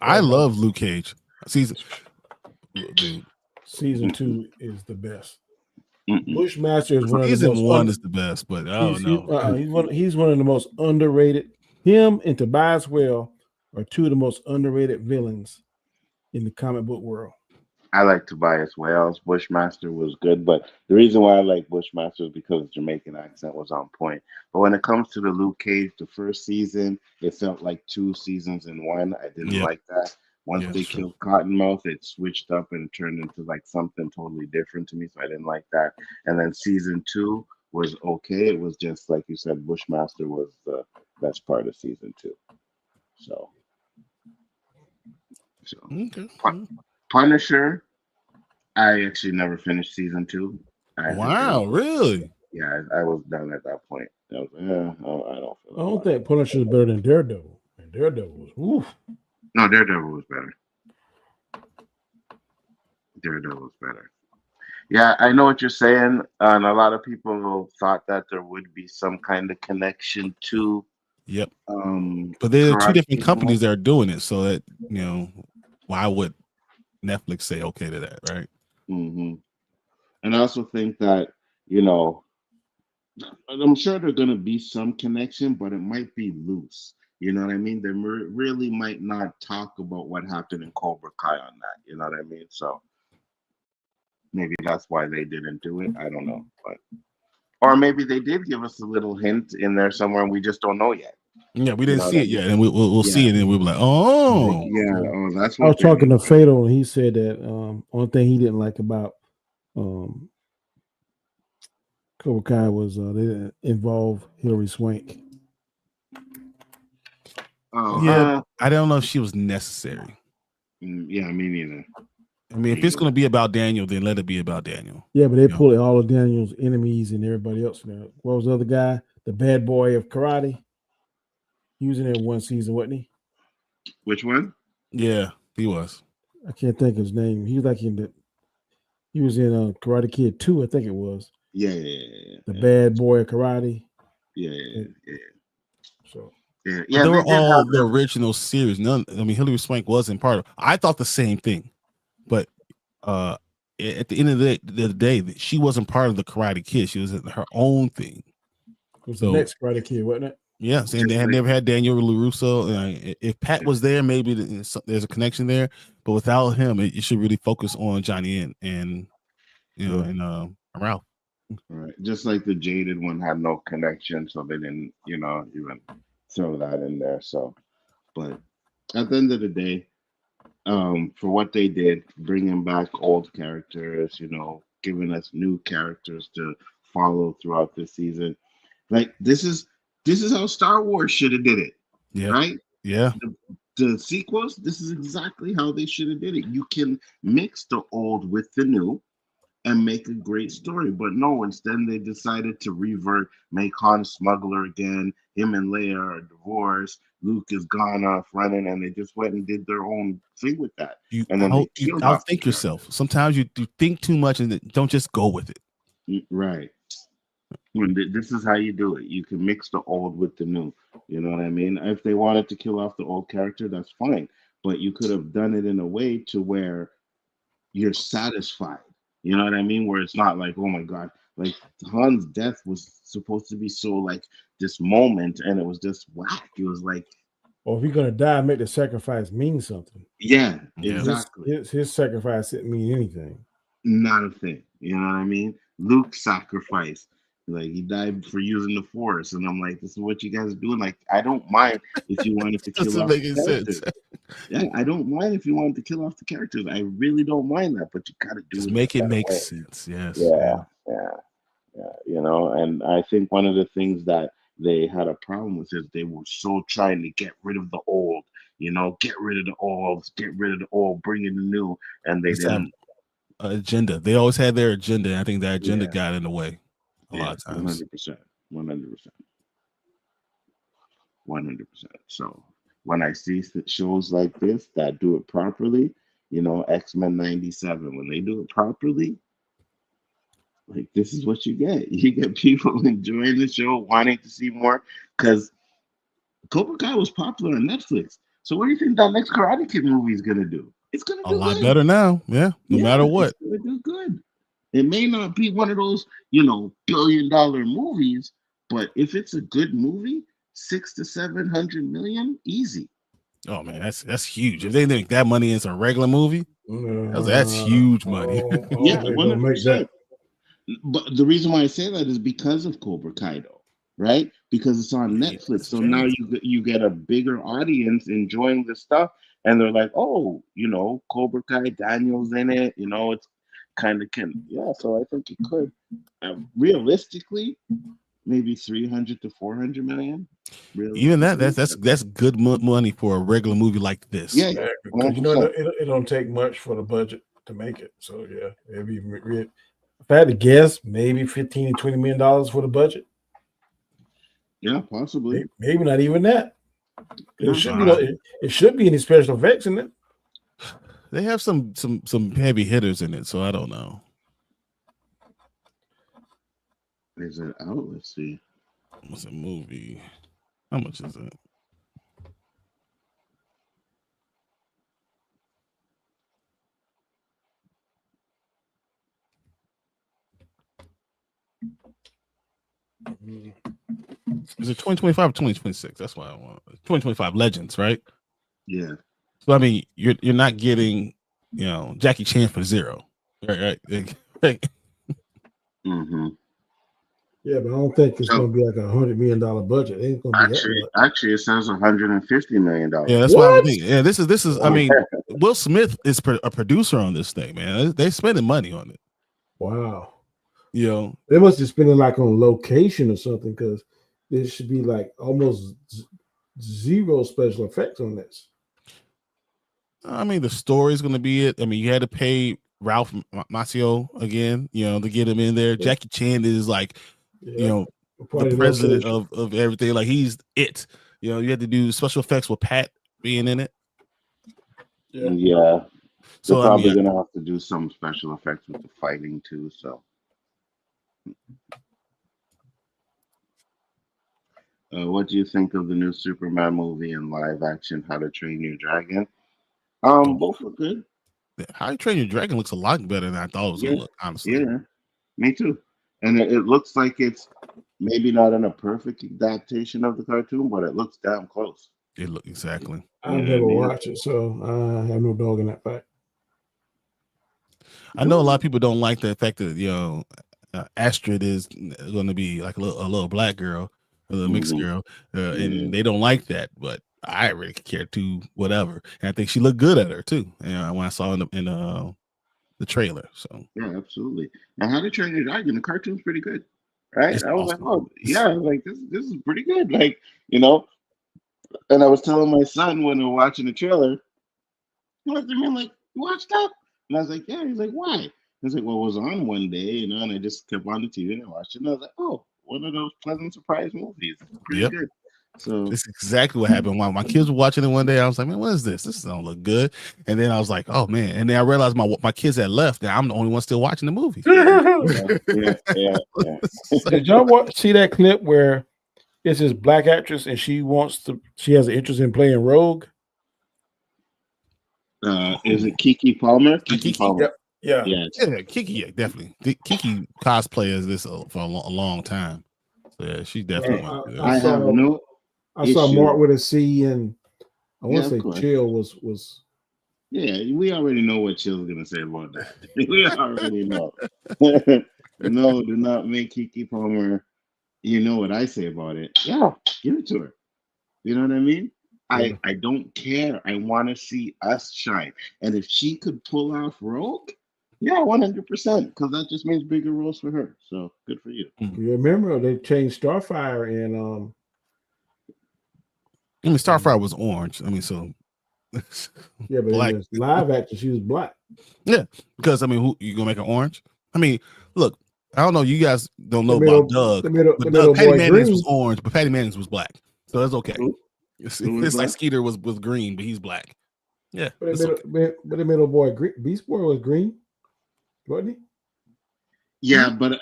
I love Luke Cage. Dude. Season 2 is the best. mm-mm. Bushmaster is one of the Season most 1 is the best, but I don't know. he's one of the most underrated. Him and Tobias Well are two of the most underrated villains in the comic book world. I like Tobias Wales. Bushmaster was good, but the reason why I like Bushmaster is because the Jamaican accent was on point. But when it comes to the Luke Cage, the first season, it felt like 2 seasons in one. I didn't like that. Once they killed Cottonmouth, it switched up and turned into like something totally different to me, so I didn't like that. And then season 2 was okay. It was just like you said, Bushmaster was the best part of season 2. So Okay. Punisher, I actually never finished season 2. Wow, really? Yeah, I was done at that point. I was I don't feel. I don't think Punisher is better than Daredevil. And Daredevil was oof. No, Daredevil was better. Daredevil was better. Yeah, I know what you're saying, and a lot of people thought that there would be some kind of connection to. Yep. But there are 2 different Karate companies that are doing it, so that why would Netflix say okay to that, right? Mm-hmm. And I also think that I'm sure there's going to be some connection, but it might be loose. You know what I mean? They really might not talk about what happened in Cobra Kai on that. You know what I mean? So maybe that's why they didn't do it. I don't know, or maybe they did give us a little hint in there somewhere, and we just don't know yet. Yeah, we didn't see it yet, and we'll see it, and we'll be like, oh, yeah. Oh, that's what I was talking to Fatal, and he said that only thing he didn't like about Cobra Kai was they didn't involve Hilary Swank. Yeah, I don't know if she was necessary. Yeah, me neither. I mean, if it's going to be about Daniel, then let it be about Daniel. Yeah, but they pulled all of Daniel's enemies and everybody else. What was the other guy? The bad boy of karate. He was in there one season, wasn't he? Which one? Yeah, he was. I can't think of his name. He was like he was in Karate Kid 2, I think it was. Yeah. The bad boy of karate. Yeah. So yeah, they were all the original series. Hilary Swank wasn't part of. I thought the same thing, but at the end of the day, she wasn't part of the Karate Kid. She was her own thing. It was the next Karate Kid, wasn't it? Yeah, saying they had never had Daniel LaRusso. If Pat was there, maybe there's a connection there. But without him, you should really focus on Johnny and Ralph. Right, just like the Jaded one had no connection, so they didn't, even throw that in there. So, but at the end of the day, for what they did, bringing back old characters, giving us new characters to follow throughout this season, like this is how Star Wars should have did it. Yeah. Right. Yeah. The sequels, this is exactly how they should have did it. You can mix the old with the new and make a great story. But no, instead they decided to revert, make Han smuggler again. Him and Leia are divorced. Luke is gone off running, and they just went and did their own thing with that. You outthink yourself. Sometimes you think too much and don't just go with it. Right. This is how you do it. You can mix the old with the new. You know what I mean? If they wanted to kill off the old character, that's fine. But you could have done it in a way to where you're satisfied. You know what I mean? Where it's not like, oh my god, like Han's death was supposed to be so like this moment, and it was just whack. It was like, Or if you're gonna die, make the sacrifice mean something. yeah, Yeah. exactly. His sacrifice didn't mean anything. Not a thing. You know what I mean? Luke's sacrifice. Like he died for using the force. And I'm like, this is what you guys are doing. Like, I don't mind if you wanted to kill Doesn't off make the any sense. characters. Yeah, I don't mind if you wanted to kill off the characters. I really don't mind that, but you gotta do Just it make in it a better make way. sense. Yes. Yeah, you know, and I think one of the things that they had a problem with is they were so trying to get rid of the old, you know, get rid of the old, bring in the new, and they Just have didn't. agenda. They always had their agenda. And I think that agenda Yeah. got in the way a lot Yeah, of times. 100%, 100%, 100%. So when I see shows like this that do it properly, you know, X-Men 97, when they do it properly, like this is what you get. You get people enjoying the show, wanting to see more, because Cobra Kai was popular on Netflix. So what do you think that next Karate Kid movie is gonna do? It's gonna A do lot good. better now. Yeah. No matter what. It's gonna do good. It may not be one of those, you know, $1 billion movies, but if it's a good movie, 600 to 700 million, easy. Oh man, that's huge. If they make that money into a regular movie, that's huge money. Yeah, they gonna make that. 100%. But the reason why I say that is because of Cobra Kai, though, right? Because it's on Yeah, Netflix, it's so now changed. you get a bigger audience enjoying the stuff, and they're like, oh, you know, Cobra Kai, Daniel's in it, you know, it's kind of yeah. So I think it could, realistically, maybe 300 to 400 million. Even that, Realistically, that's good money for a regular movie like this. yeah, Yeah, yeah, because you know 100%. it don't take much for the budget to make it. So yeah, it'd be if I had to guess, maybe $15 to $20 million for the budget. Yeah, possibly. Maybe not even that. Yeah. It should be it should be any special effects in it. They have some heavy hitters in it, so I don't know. Is it out? Let's see. What's a movie? How much is it? Is it 2025 or 2026? That's why I want 2025 Legends, right? Yeah. So I mean, you're not getting, you know, Jackie Chan for zero, right? Right. Mm-hmm. Yeah, but I don't think it's So gonna be like $100 million budget. It ain't gonna be that much. actually, it says $150 million. Yeah, that's why I think. Yeah, this is. I mean, Will Smith is a producer on this thing, man. They're spending money on it. Wow. You know, They must be spending like on location or something because there should be like almost zero special effects on this. I mean, the story's going to be it. I mean, you had to pay Ralph Macchio again, you know, to get him in there. Yeah. Jackie Chan is like, you know, Probably the president location. of everything. Like he's it. You know, you had to do special effects with Pat being in it. Yeah. So They're probably I mean, gonna have to do some special effects with the fighting too. So, what do you think of the new Superman movie and live action How to Train Your Dragon? Both were good. How You Train Your Dragon looks a lot better than I thought it was going to look. Honestly, Yeah, me too. And it looks like it's maybe not in a perfect adaptation of the cartoon, but it looks damn close. it looked exactly. I've never watched it, so I have no dog in that fight. I know a lot of people don't like the fact that, you know, Astrid is going to be like a little black girl, a little mixed girl, and they don't like that. But I really care too, whatever. And I think she looked good at her too. You know, when I saw in the trailer. So yeah, absolutely. Now, How to Train Your Dragon, the cartoon's pretty good, right? It's I was awesome. like, oh yeah, I was like this is pretty good, like, you know. And I was telling my son when we were watching the trailer, he looked at me like, you watched that? And I was like, yeah. He's like, why? I was like, well, it was on one day, you know, and I just kept on the TV and I watched it. And I was like, oh, one of those pleasant surprise movies. It's pretty good. So This is exactly what happened. While my kids were watching it one day, I was like, "Man, what is this? This don't look good." And then I was like, "Oh man!" And then I realized my kids had left, and I'm the only one still watching the movie. yeah. Did y'all see that clip where it's this black actress and she has an interest in playing Rogue? Is it Kiki Palmer? Kiki Kiki? Palmer. Yeah. Yeah, Kiki, yeah, definitely. Kiki cosplay as this for a long time. So yeah, she definitely wants to do I that. have no I saw issue. Mark with a C, and I want Yeah, to of say course. Chill was. Yeah, we already know what Chill's gonna say about that. We already know. No, do not make Kiki Palmer. You know what I say about it? Yeah, give it to her. You know what I mean? Yeah. I don't care. I want to see us shine. And if she could pull off Rogue, yeah, 100%. Because that just means bigger roles for her. So good for you. You remember they changed Starfire and I mean, Starfire was orange. I mean, so yeah, but black. in the live action she was black. Yeah, because I mean, who you gonna make an orange? I mean, look, I don't know. You guys don't know The middle- about Doug, the middle- but the Doug, middle Patty boy Mayonnaise green. was orange, but Patty Mayonnaise was black, so that's okay. Who? It's, Who was it's like black? Skeeter was green, but he's black. Yeah, But it's the middle, okay. but the middle boy, Beast Boy was green, wasn't he? Yeah, but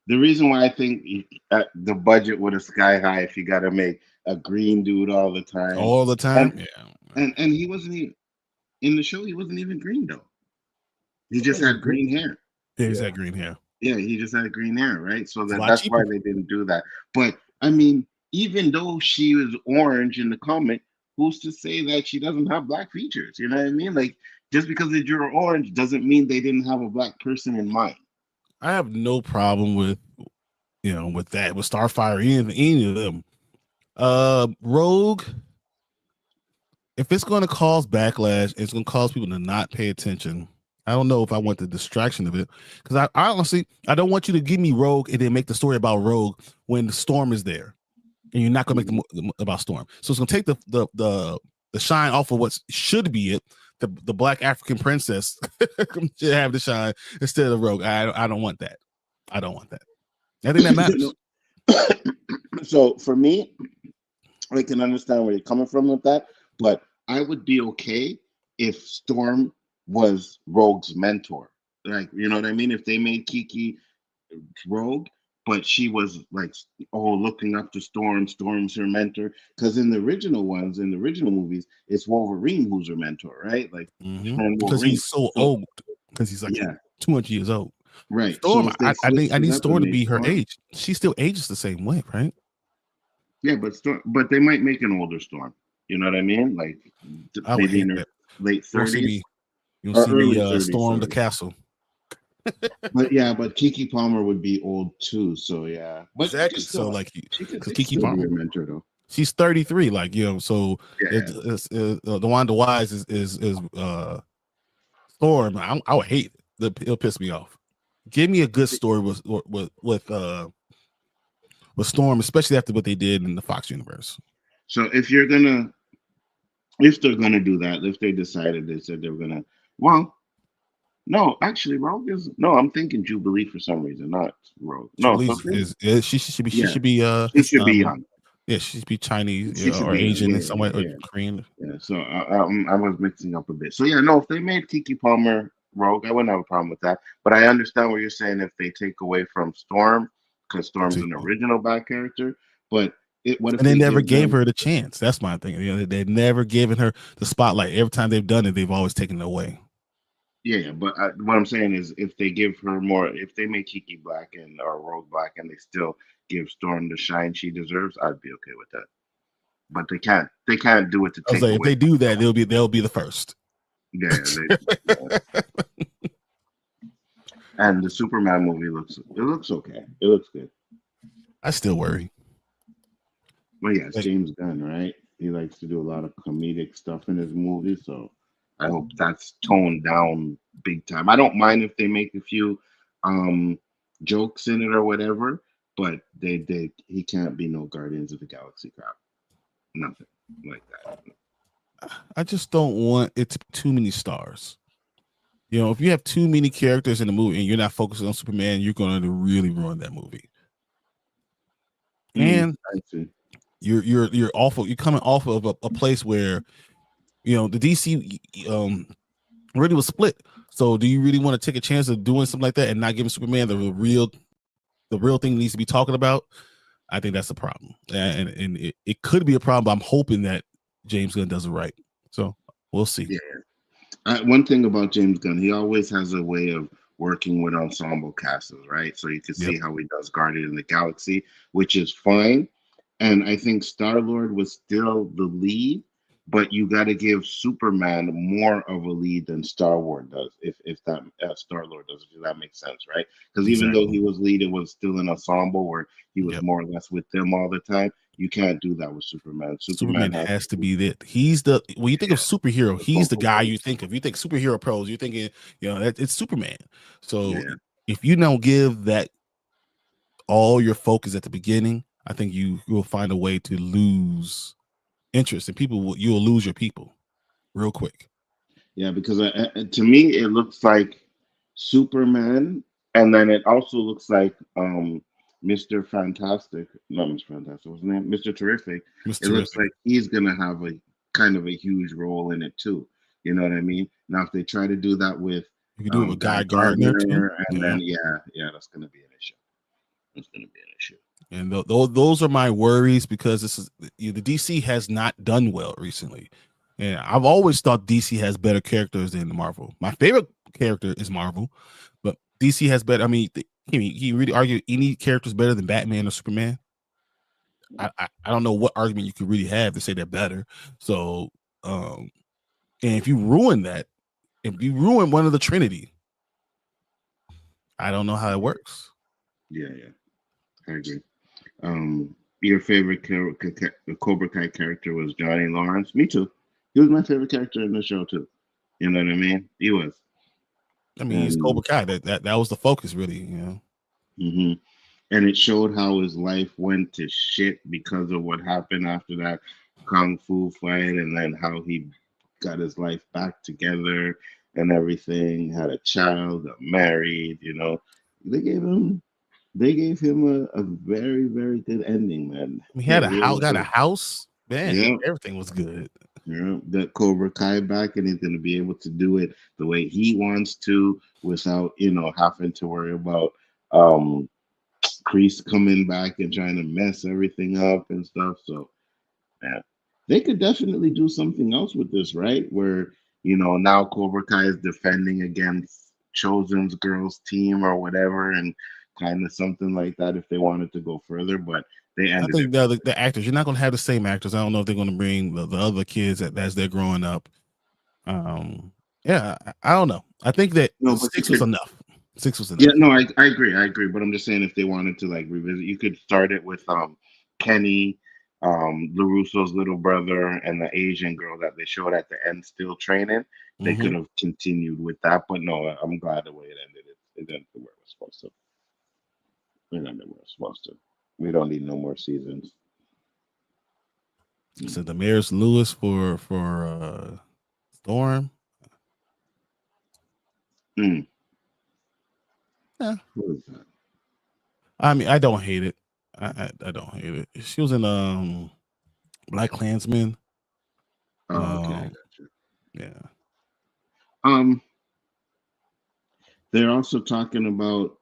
the reason why I think the budget would have sky high if you got to make a green dude all the time. All the time. And, Yeah, and he wasn't even in the show. He wasn't even green though. He just had green hair. yeah, he's had green hair. Yeah, he just had green hair, right? So It's a lot that's cheaper. why they didn't do that. But I mean, even though she was orange in the comic, who's to say that she doesn't have black features? You know what I mean? Like just because they drew her orange doesn't mean they didn't have a black person in mind. I have no problem with with that, with Starfire, any of them. Rogue, if it's going to cause backlash, it's going to cause people to not pay attention. I don't know if I want the distraction of it, because I honestly, I don't want you to give me Rogue and then make the story about Rogue when the Storm is there, and you're not going to make the about Storm. So it's going to take the shine off of what should be it. The black African princess should have the shine instead of Rogue. I don't want that. I don't want that. I think that matters. So for me, I can understand where you're coming from with that, but I would be okay if Storm was Rogue's mentor. Like, you know what I mean? If they made Kiki Rogue, but she was like, looking up to Storm, Storm's her mentor. Because in the original ones, in the original movies, it's Wolverine who's her mentor, right? Like, because he's so old, because he's like 200 years old. Right. Storm, So I need Storm to be her age. She still ages the same way, right? Yeah, but they might make an older Storm. You know what I mean? Like maybe in her late 30s. You'll see me storm the castle. but Kiki Palmer would be old too. So yeah, but exactly. So like, because Kiki Palmer, be a mentor though. She's 33. Like so the Wanda Wise is Storm. I would hate it. It'll piss me off. Give me a good story with Storm, especially after what they did in the Fox universe. So if they're gonna do that, if they decided they said they were gonna, no, actually, Rogue is I'm thinking Jubilee for some reason, not Rogue. No, she should be young. Yeah, she should be Chinese or Asian in some way, or Korean. Yeah, so I was mixing up a bit. So yeah, no, if they made Kiki Palmer Rogue, I wouldn't have a problem with that. But I understand what you're saying if they take away from Storm, because Storm's an original bad character. But what if they never gave her the chance? That's my thing. They've never given her the spotlight. Every time they've done it, they've always taken it away. Yeah, but what I'm saying is, if they give her more, if they make Kiki black or Rogue black, and they still give Storm the shine she deserves, I'd be okay with that. But they can't. They can't do it to take away. If they do that, they'll be the first. Yeah. And the Superman movie looks okay. It looks good. I still worry. Well, yeah, it's James Gunn, right? He likes to do a lot of comedic stuff in his movies, so I hope that's toned down big time. I don't mind if they make a few jokes in it or whatever, but he can't be no Guardians of the Galaxy crap. Nothing like that. I just don't want it to be too many stars. If you have too many characters in the movie and you're not focusing on Superman, you're going to really ruin that movie. And You're awful. You're coming off of a place where the DC really was split. So do you really want to take a chance of doing something like that and not giving Superman the real thing he needs to be talking about? I think that's the problem, and it could be a problem. But I'm hoping that James Gunn does it right. So we'll see. Yeah. One thing about James Gunn, he always has a way of working with ensemble casts, right? So you can see how he does Guardian of the Galaxy, which is fine. And I think Star-Lord was still the lead, but you got to give Superman more of a lead than Star-Lord does, if that Star-Lord does, if that makes sense, right? Because even though he was lead, it was still an ensemble where he was more or less with them all the time. You can't do that with Superman. Superman has to be that. He's when you think of superhero, he's the guy you think of. You think superhero pros, you're thinking, it's Superman. So if you don't give that all your focus at the beginning, I think you will find a way to lose interest, and you'll lose your people real quick. Yeah, because to me, it looks like Superman, and then it also looks like Mr. Fantastic, not Mr. Fantastic, what's his name? Mr. Terrific. It looks like he's gonna have a kind of a huge role in it too. You know what I mean? Now, if they try to do that with you can do it with Guy Gardner too, and then that's gonna be an issue. It's gonna be an issue. And those are my worries, because this is the DC has not done well recently, and I've always thought DC has better characters than Marvel. My favorite character is Marvel, but DC has better. I mean, can you really argue any character is better than Batman or Superman? I don't know what argument you could really have to say they're better. So, and if you ruin that, if you ruin one of the Trinity, I don't know how it works. Yeah, I agree. Your favorite Cobra Kai character was Johnny Lawrence. Me too. He was my favorite character in the show too. You know what I mean? He was. I mean, he's Cobra Kai. That was the focus, really. Mm-hmm. And it showed how his life went to shit because of what happened after that kung fu fight, and then how he got his life back together and everything. Had a child, got married. They gave him a very, very good ending, man. He had got a house, man. Yeah. Everything was good. That Cobra Kai back, and he's going to be able to do it the way he wants to, without having to worry about Kreese coming back and trying to mess everything up and stuff. So, yeah, they could definitely do something else with this, right? Where now Cobra Kai is defending against Chosen's girls team or whatever, and kind of something like that if they wanted to go further, but they ended. I think the actors, you're not going to have the same actors. I don't know if they're going to bring the other kids as they're growing up. I don't know. I think that 6 was enough. 6 was enough. Yeah, no, I agree. But I'm just saying, if they wanted to revisit, you could start it with Kenny, LaRusso's little brother, and the Asian girl that they showed at the end still training. They could have continued with that, but no, I'm glad the way it ended. It ended where it was supposed to. We don't need no more seasons. So Damaris Lewis for Storm. Yeah. I mean, I don't hate it. I don't hate it. She was in Black Klansman. Oh, okay, I got you. Yeah. They're also talking about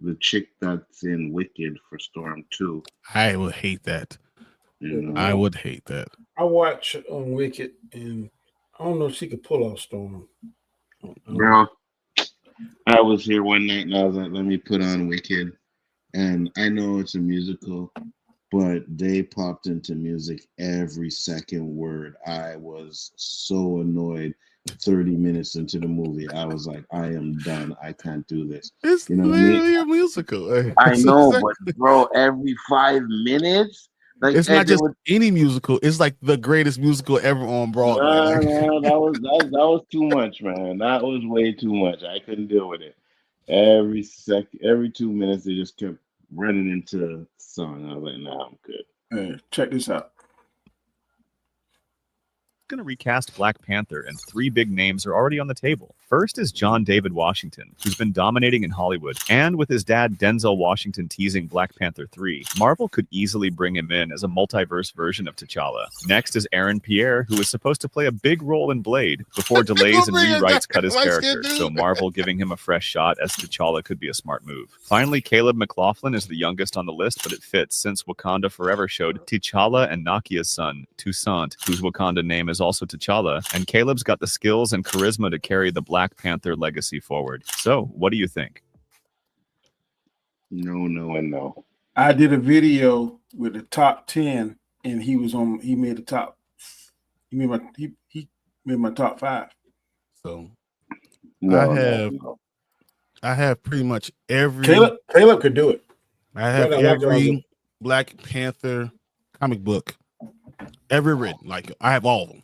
the chick that's in Wicked for Storm 2. I would hate that. I would hate that. I watch on Wicked, and I don't know if she could pull off Storm. Bro, I was here one night and I was like, let me put on Wicked. And I know it's a musical, but they popped into music every second word. I was so annoyed. 30 minutes into the movie, I was like, I am done. I can't do this. It's literally a musical. I know, but bro, every 5 minutes, it's not just any musical. It's like the greatest musical ever on Broadway. That was too much, man. That was way too much. I couldn't deal with it. Every 2 minutes, they just kept running into the song. I was like, nah, I'm good. Check this out. going to recast Black Panther, and 3 big names are already on the table. First is John David Washington, who's been dominating in Hollywood, and with his dad Denzel Washington teasing Black Panther 3, Marvel could easily bring him in as a multiverse version of T'Challa. Next is Aaron Pierre, who is supposed to play a big role in Blade before delays and rewrites cut his character, so Marvel giving him a fresh shot as T'Challa could be a smart move. Finally, Caleb McLaughlin is the youngest on the list, but it fits since Wakanda Forever showed T'Challa and Nakia's son, Toussaint, whose Wakanda name is also T'Challa, and Caleb's got the skills and charisma to carry the Black Panther legacy forward. So, what do you think? No, and no. I did a video with the top 10, and he made the top. He made my top 5. So No. I have pretty much every. Caleb could do it. I have every Black Panther comic book ever written. Like, I have all of them.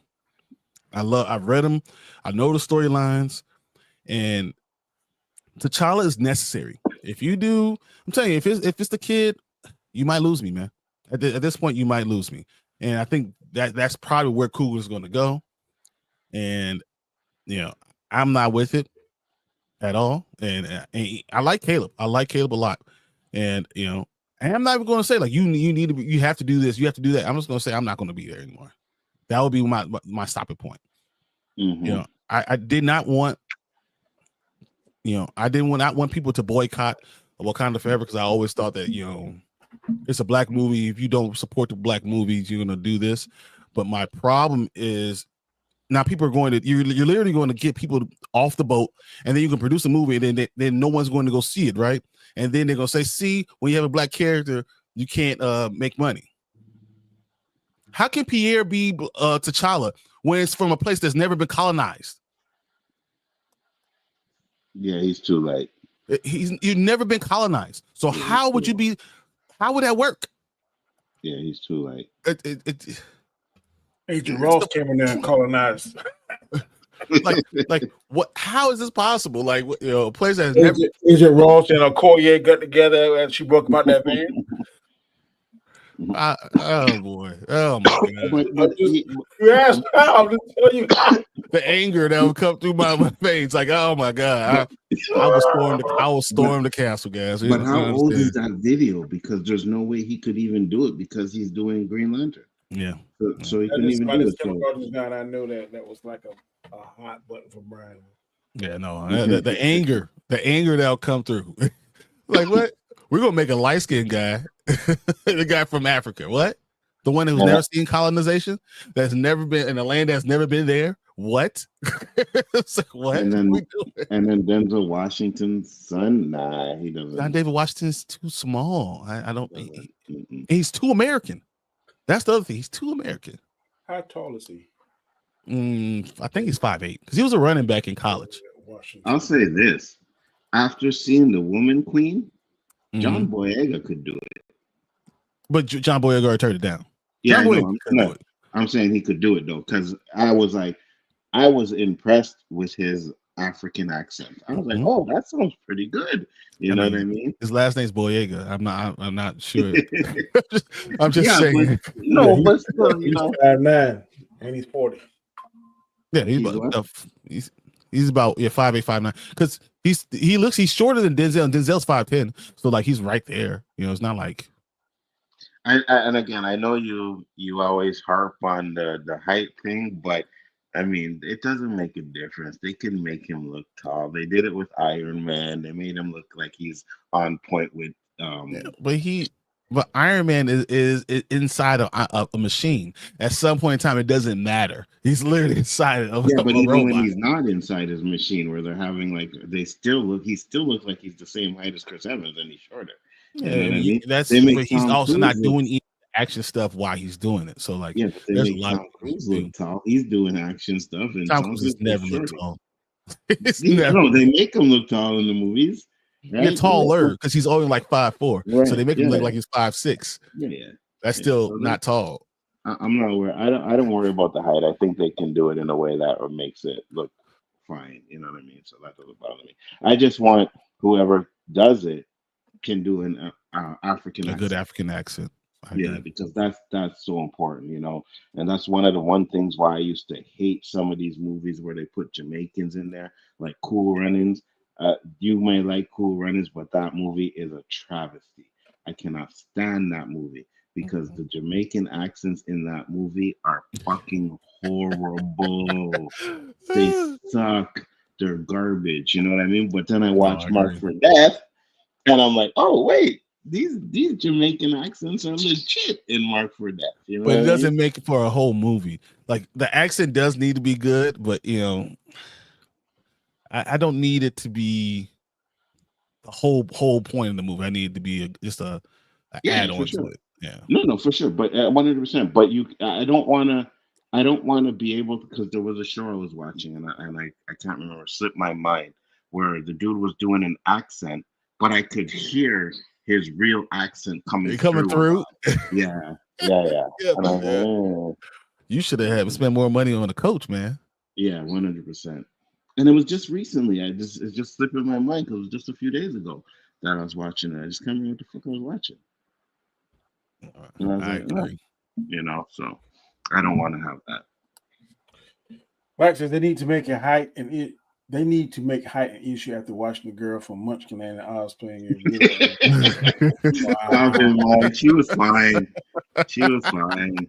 I've read them. I know the storylines, and T'Challa is necessary. If you do, I'm telling you, if it's the kid, you might lose me, man. At this point, you might lose me, and I think that's probably where Coogler's going to go. And I'm not with it at all. And I like Caleb. I like Caleb a lot. And I'm not even going to say like you have to do this, you have to do that. I'm just going to say I'm not going to be there anymore. That would be my stopping point. Mm-hmm. I did not want I didn't want people to boycott Wakanda Forever because I always thought that it's a black movie. If you don't support the black movies, you're going to do this. But my problem is now people are going to you're literally going to get people off the boat, and then you can produce a movie, and then no one's going to go see it, right? And then they're going to say, see, when you have a black character, you can't make money. How can Pierre be T'Challa when it's from a place that's never been colonized? Yeah, he's too late. You've never been colonized. So how would that work? Yeah, he's too late. Agent Ross came in there and colonized. like what? How is this possible? Like, a place that's Agent Ross and Okoye got together and she broke about that van. Oh boy! Oh my god! Yes, I'll just tell you the anger that would come through my face. Like, oh my god! I will storm the castle, guys. But how old is that video? Because there's no way he could even do it because he's doing Green Lantern. Yeah. So he couldn't even do it. I know that was like a hot button for Brian. Yeah, no, the anger that'll come through. Like, what? We're gonna make a light skinned guy, the guy from Africa. What? The one who's never seen colonization, that's never been in a land that's never been there. What? It's like, what? And then Denzel Washington's son. Nah, he doesn't. John David Washington's too small. I don't. He's too American. That's the other thing. He's too American. How tall is he? I think he's 5'8" because he was a running back in college. I'll say this: after seeing The Woman Queen, John Boyega could do it. But John Boyega already turned it down. Yeah, I'm saying he could do it though, because I was impressed with his African accent. I was like, oh, that sounds pretty good. You know what I mean? His last name's Boyega. I'm not sure. I'm just saying. But, but still, he's 5'9" and he's 40. Yeah, he's about 5'8", 5'9", because he's shorter than Denzel, and Denzel's 5'10", so like he's right there. It's not like. And again, I know you always harp on the height thing, but I mean, it doesn't make a difference. They can make him look tall. They did it with Iron Man. They made him look like he's on point with. But Iron Man is inside a machine. At some point in time, it doesn't matter. He's literally inside of a but even robot. when he's not inside his machine, where they're having he still looks like he's the same height as Chris Evans, and he's shorter. Yeah, you know what I mean? But he's also not doing action stuff while he's doing it. So like, there's a lot of Cruise look tall. He's doing action stuff, and Tom Cruise never looked tall. No, they make him look tall in the movies. Right? Get taller because he's only like 5'4", right. So they make him look like he's 5'6". Yeah, that's still not tall. I'm not worried. I don't worry about the height. I think they can do it in a way that makes it look fine. You know what I mean? So that doesn't bother me. I just want whoever does it can do an African accent. Good African accent. Yeah, because that's so important, and that's one things why I used to hate some of these movies where they put Jamaicans in there, like Cool Runnings. You may like Cool Runnings, but that movie is a travesty. I cannot stand that movie because the Jamaican accents in that movie are fucking horrible. They suck. They're garbage. You know what I mean? But then I No, watch I Mark agree. for Death, and I'm like, oh wait, these Jamaican accents are legit in Mark for Death. You know But what it I mean? doesn't make it for a whole movie. Like the accent does need to be good, but I don't need it to be the whole point of the movie. I need it to be just a Yeah, add for on to sure. it. Yeah. No, for sure. But 100%. But I don't want to be able to, because there was a show I was watching, and I can't remember, slipped my mind, where the dude was doing an accent, but I could hear his real accent Are coming you coming through a through? lot. Yeah, yeah. Yeah, And I'm man. You should have spent more money on a coach, man. yeah, 100%. And it was just recently. It just slipped in my mind because it was just a few days ago that I was watching it. I just can't remember what the fuck I was watching. And I was I like, oh, agree. so I don't want to have that. Wax says they need to make a height and it. They need to make height an issue after watching the girl from Munchkin and Oz playing a real. Stop it, Mike. She was fine. She was fine.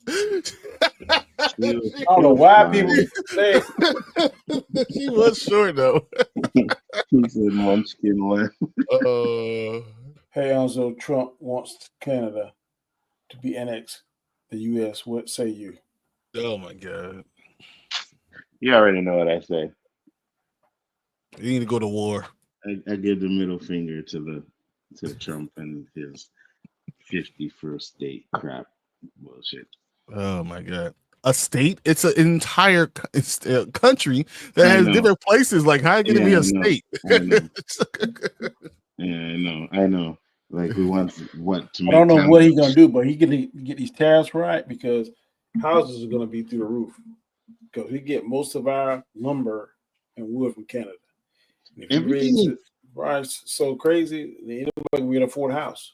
She was, I don't know why people say She was short though. He said Munchkin one. hey, so Trump wants Canada to be annexed the U.S. What say you? Oh my god. You already know what I say. You need to go to war. I give the middle finger to Trump and his 51st state crap bullshit. Oh my god. A state? It's an entire country that I has know. different places. Like, how can it be Yeah, a state? I know. Yeah, I know. Like, we want what to I make don't know what Canada. he's gonna do, but he get these tariffs right because houses are gonna be through the roof because we get most of our lumber and wood from Canada. And if you Everything raise is- it price so crazy, then anybody can afford a house.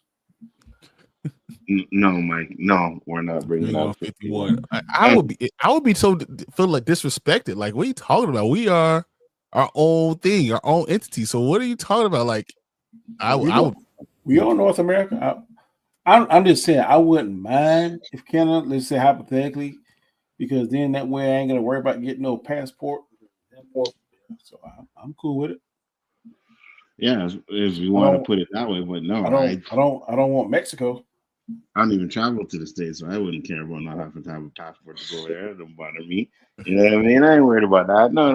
No, Mike. No, we're not bringing out 51. I would be so feel like disrespected. Like, what are you talking about? We are our own thing, our own entity. So what are you talking about? Like, I would. We all North America. I'm just saying I wouldn't mind if Canada, let's say hypothetically, because then that way I ain't gonna worry about getting no passport. So I'm cool with it. Yeah, if you want to put it that way, but no, I don't want Mexico. I don't even travel to the States, so I wouldn't care about not having to have a passport to go there. It don't bother me. You know what I mean? I ain't worried about that. No.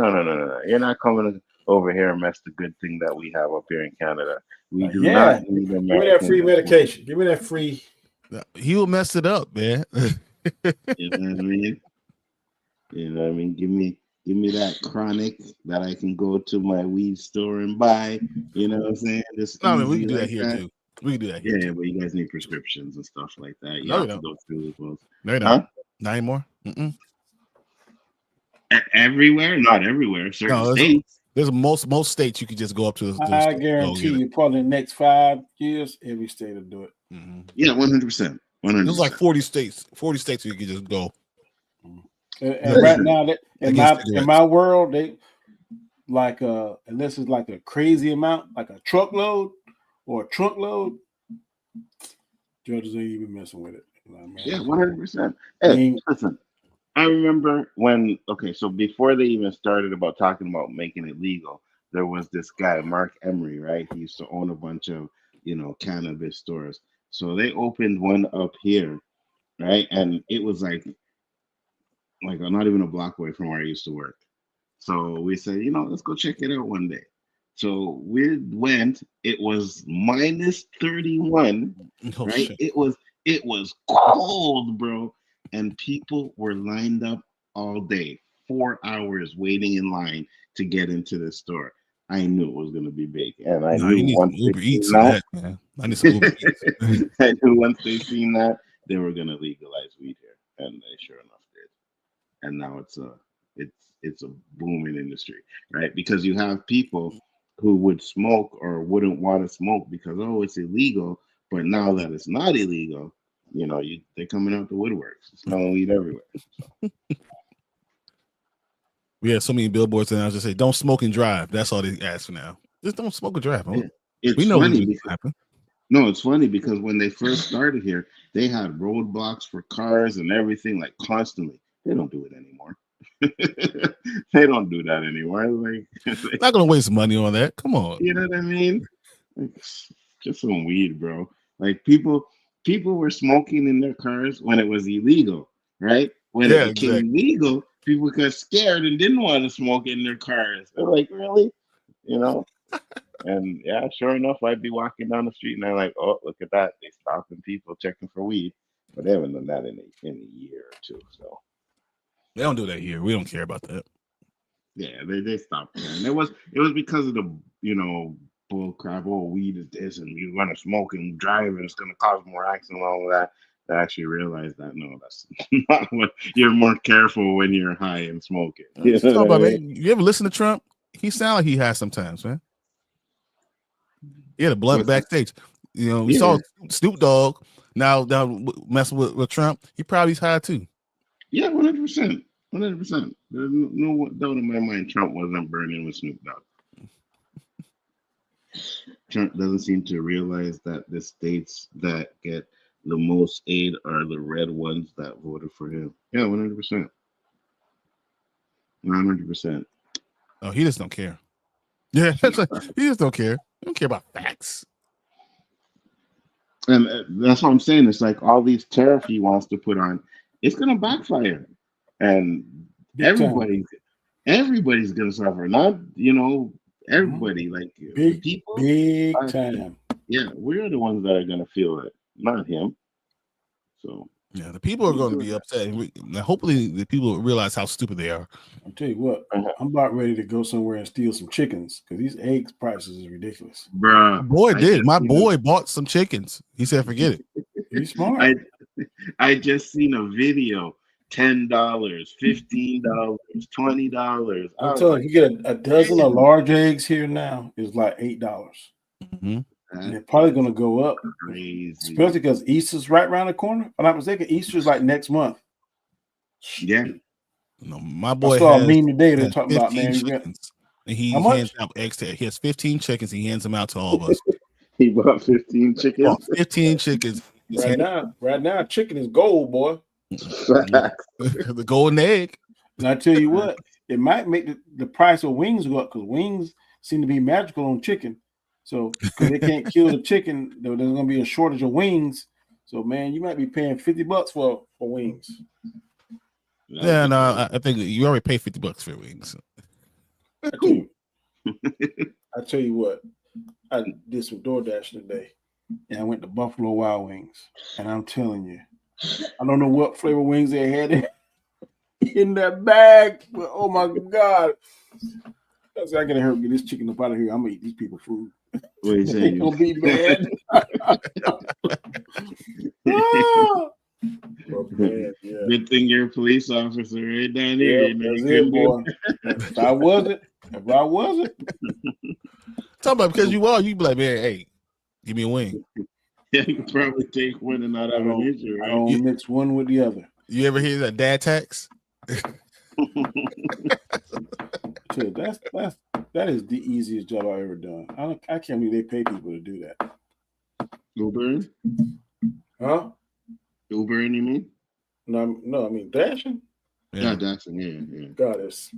You're not coming over here and mess the good thing that we have up here in Canada. We do not need American. Give me that free medication. Give me that free. He will mess it up, man. You know what I mean? You know what I mean? Give me that chronic that I can go to my weed store and buy. You know what I'm saying? Just no, man, we can do like that here too. We can do that here. Yeah, but you guys need prescriptions and stuff like that. You No, have you to go through those. No, you don't. Not anymore. Everywhere? Not everywhere. Certain states. There's most states you can just go up to. I guarantee you, probably in the next 5 years, every state will do it. Yeah, 100%. 100%. There's like 40 states. 40 states you can just go. And right now, in my world, they like unless it's like a crazy amount, like a truckload or a trunk load, judges ain't even messing with it. You know what I mean? Yeah, 100%. Hey, listen, I remember when, so before they even started about talking about making it legal, there was this guy, Mark Emery, right? He used to own a bunch of, cannabis stores. So they opened one up here, right? And it was like not even a block away from where I used to work. So we said, let's go check it out one day. So we went. It was minus 31, right? Shit. It was cold, bro, and people were lined up all day, 4 hours waiting in line to get into the store. I knew it was going to be big, and I knew once they seen that, I need some Uber Eats. I knew once they seen that, they were going to legalize weed here, and they sure enough did. And now it's a booming industry, right? Because you have people who would smoke or wouldn't want to smoke because it's illegal, But now that it's not illegal, they're coming out the woodworks. It's smelling weed everywhere. So. We have so many billboards and I just say, "Don't smoke and drive." That's all they ask for now. Just don't smoke and drive. Yeah. It's we know funny what because, happen. no, it's funny because when they first started here, they had roadblocks for cars and everything, like constantly. They don't do it anymore. They don't do that anymore. Like, not gonna waste money on that. Come on. You know what I mean? Like, just some weed, bro. Like people were smoking in their cars when it was illegal, right? When it became legal, people got scared and didn't want to smoke in their cars. They're like, really? And yeah, sure enough, I'd be walking down the street and they're like, oh, look at that. They stopping people checking for weed. But they haven't done that in a year or two. So they don't do that here. We don't care about that. Yeah, they stopped there. And it was because of the bull crap. Oh, weed is this, and you're gonna smoke and drive, and it's gonna cause more accidents and all of that. They actually realized that no, that's not what. You're more careful when you're high and smoking. You ever listen to Trump? He sound like he has sometimes, man. He had a blunt backstage. We saw Snoop Dogg now messing with Trump. He probably's high too. Yeah, 100%. 100%. There's no doubt in my mind Trump wasn't burning with Snoop Dogg. Trump doesn't seem to realize that the states that get the most aid are the red ones that voted for him. Yeah, 100%. 100%. Oh, he just don't care. Yeah, he just don't care. He don't care about facts. And that's what I'm saying. It's like all these tariffs he wants to put on, it's going to backfire. And everybody's going to suffer. Not, everybody. Like people. Big time. Yeah, we're the ones that are going to feel it, not him. So. Yeah, the people are going to be upset. Hopefully, the people realize how stupid they are. I'll tell you what, I'm about ready to go somewhere and steal some chickens because these eggs prices is ridiculous. Bruh. My boy bought some chickens. He said, forget it. He's smart. I just seen a video. $10, $15, $20. I'm telling you, get a dozen of large eggs here now is like $8. Mm-hmm. And they're probably going to go up. Crazy. Especially because Easter's right around the corner. If I'm not mistaken, Easter's like next month. Yeah. No, my boy I saw a meme today. They're talking about, man. Chickens. And he hands out eggs. He has 15 chickens. He hands them out to all of us. He bought 15 chickens. 15 chickens. Right now, chicken is gold, boy. The golden egg. And I tell you what, it might make the price of wings go up because wings seem to be magical on chicken. So because they can't kill the chicken, there's going to be a shortage of wings. So man, you might be paying $50 for wings. Yeah, no, I think you already paid $50 for wings. I tell you what, I did some DoorDash today, and I went to Buffalo Wild Wings, and I'm telling you, I don't know what flavor wings they had in that bag, but oh my God. I said, I gotta help get this chicken up out of here. I'm gonna eat these people food. What you saying? It's gonna be bad. Good thing you're a police officer right down here. That's it, boy. If I wasn't. Talk about because you'd be like, man, hey, give me a wing. Yeah, you can probably take one and not have an issue, right? I don't mix one with the other. You ever hear that dad tax? That is the easiest job I've ever done. I can't believe they pay people to do that. Uber? Huh? Uber, you mean? No, I mean dashing. Yeah, dashing. Yeah. God, it's.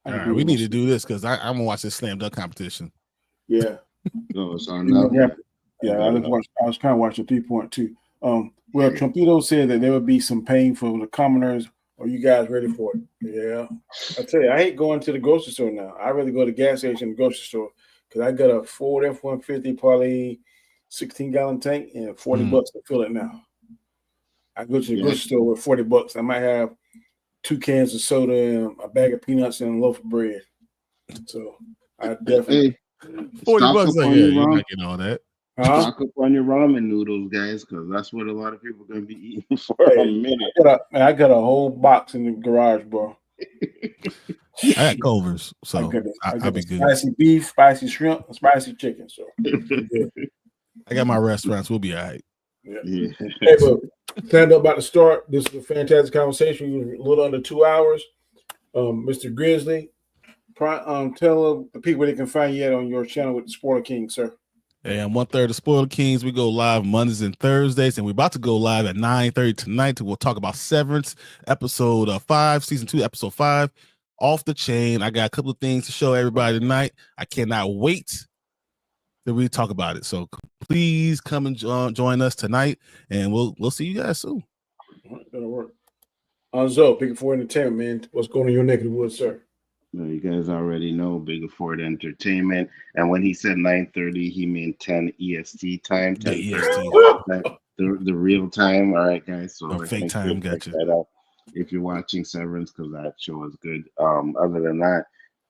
All right, we need to do this because I'm gonna watch this slam dunk competition. Yeah. No, it's on now. Yeah, I was kind of watching 3.2. Well, Trumpito said that there would be some pain for the commoners. Are you guys ready for it? Yeah. I tell you, I hate going to the grocery store now. I'd rather go to the gas station and grocery store because I got a Ford F-150 probably 16-gallon tank and $40 to fill it now. I go to the grocery store with $40. I might have 2 cans of soda and a bag of peanuts and a loaf of bread. So I definitely $40. Like, you're not getting all that. Stock up on your ramen noodles, guys, because that's what a lot of people are going to be eating for a minute. I got a whole box in the garage, bro. I got Culver's, so I'll be good. Spicy beef, spicy shrimp, and spicy chicken. So I got my restaurants. We'll be all right. Yeah. Hey, but stand up about to start. This is a fantastic conversation. We were a little under 2 hours. Mr. Grizzly, tell the people where they can find you at on your channel with the Spoiler King, sir. Hey, I'm 1/3 of Spoiler Kings. We go live Mondays and Thursdays, and we're about to go live at 9:30 tonight. We'll talk about Severance, episode 5, season 2, episode 5. Off the chain. I got a couple of things to show everybody tonight. I cannot wait that we talk about it. So please come and join us tonight, and we'll see you guys soon. All right, that'll work. Zo, Big Four Entertainment, man. What's going on in your neck of the woods, sir? No, you guys already know Big Ford Entertainment. And when he said 9:30, he meant 10 EST time. 10 EST. The real time. All right, guys. So fake time. Gotcha. That out if you're watching Severance, because that show is good. Other than that,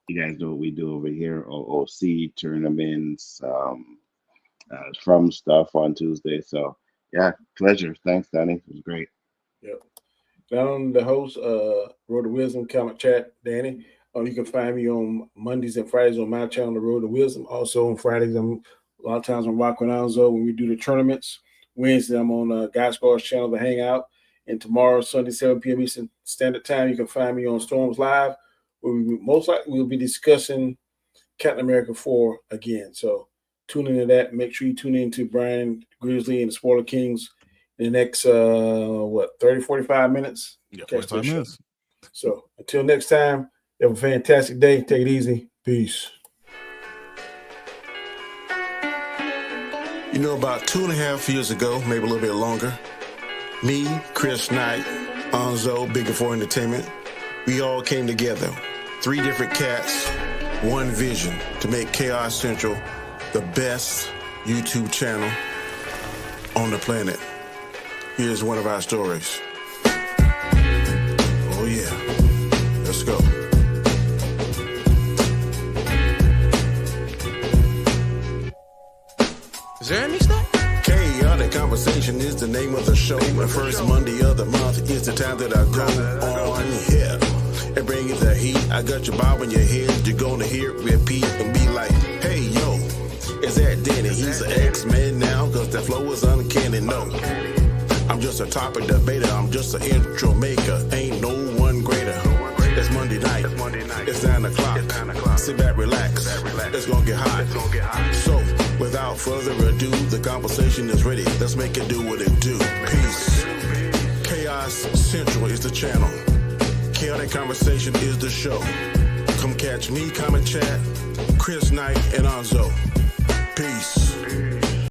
you guys know what we do over here. OOC tournaments, from stuff on Tuesday. So yeah, pleasure. Thanks, Danny. It was great. Yep. Down the host, Road to Wisdom, comment chat, Danny. You can find me on Mondays and Fridays on my channel, The Road to Wisdom. Also on Fridays, a lot of times I'm rocking Alonzo when we do the tournaments. Wednesday, I'm on Guy Scar's channel, The Hangout. And tomorrow, Sunday, 7 p.m. Eastern Standard Time, you can find me on Storms Live, where we most likely will be discussing Captain America 4 again. So tune into that. Make sure you tune in to Brian Grizzly and the Spoiler Kings in the next, 30, 45 minutes? Yeah, 45 minutes. So until next time, have a fantastic day. Take it easy. Peace. You know, about 2.5 years ago, maybe a little bit longer, me, Chris Knight, Anzo, Big Four Entertainment, we all came together. 3 different cats, one vision to make Chaos Central the best YouTube channel on the planet. Here's one of our stories. Oh yeah, let's go. Is there any stuff? Chaotic Conversation is the name of the show. The first Monday of the month is the time that I go on here and bring you the heat. I got your bob in your head. You're gonna hear it repeat and be like, hey yo, is that Danny? He's an X-Men now, cause the flow is uncanny. No, I'm just a topic debater. I'm just an intro maker. Ain't no one greater. It's Monday night. It's 9 o'clock. Sit back, relax. It's gonna get hot. So, without further ado, the conversation is ready. Let's make it do what it do. Peace. Chaos Central is the channel. Chaotic Conversation is the show. Come catch me, comment chat, Chris Knight, and Anzo. Peace.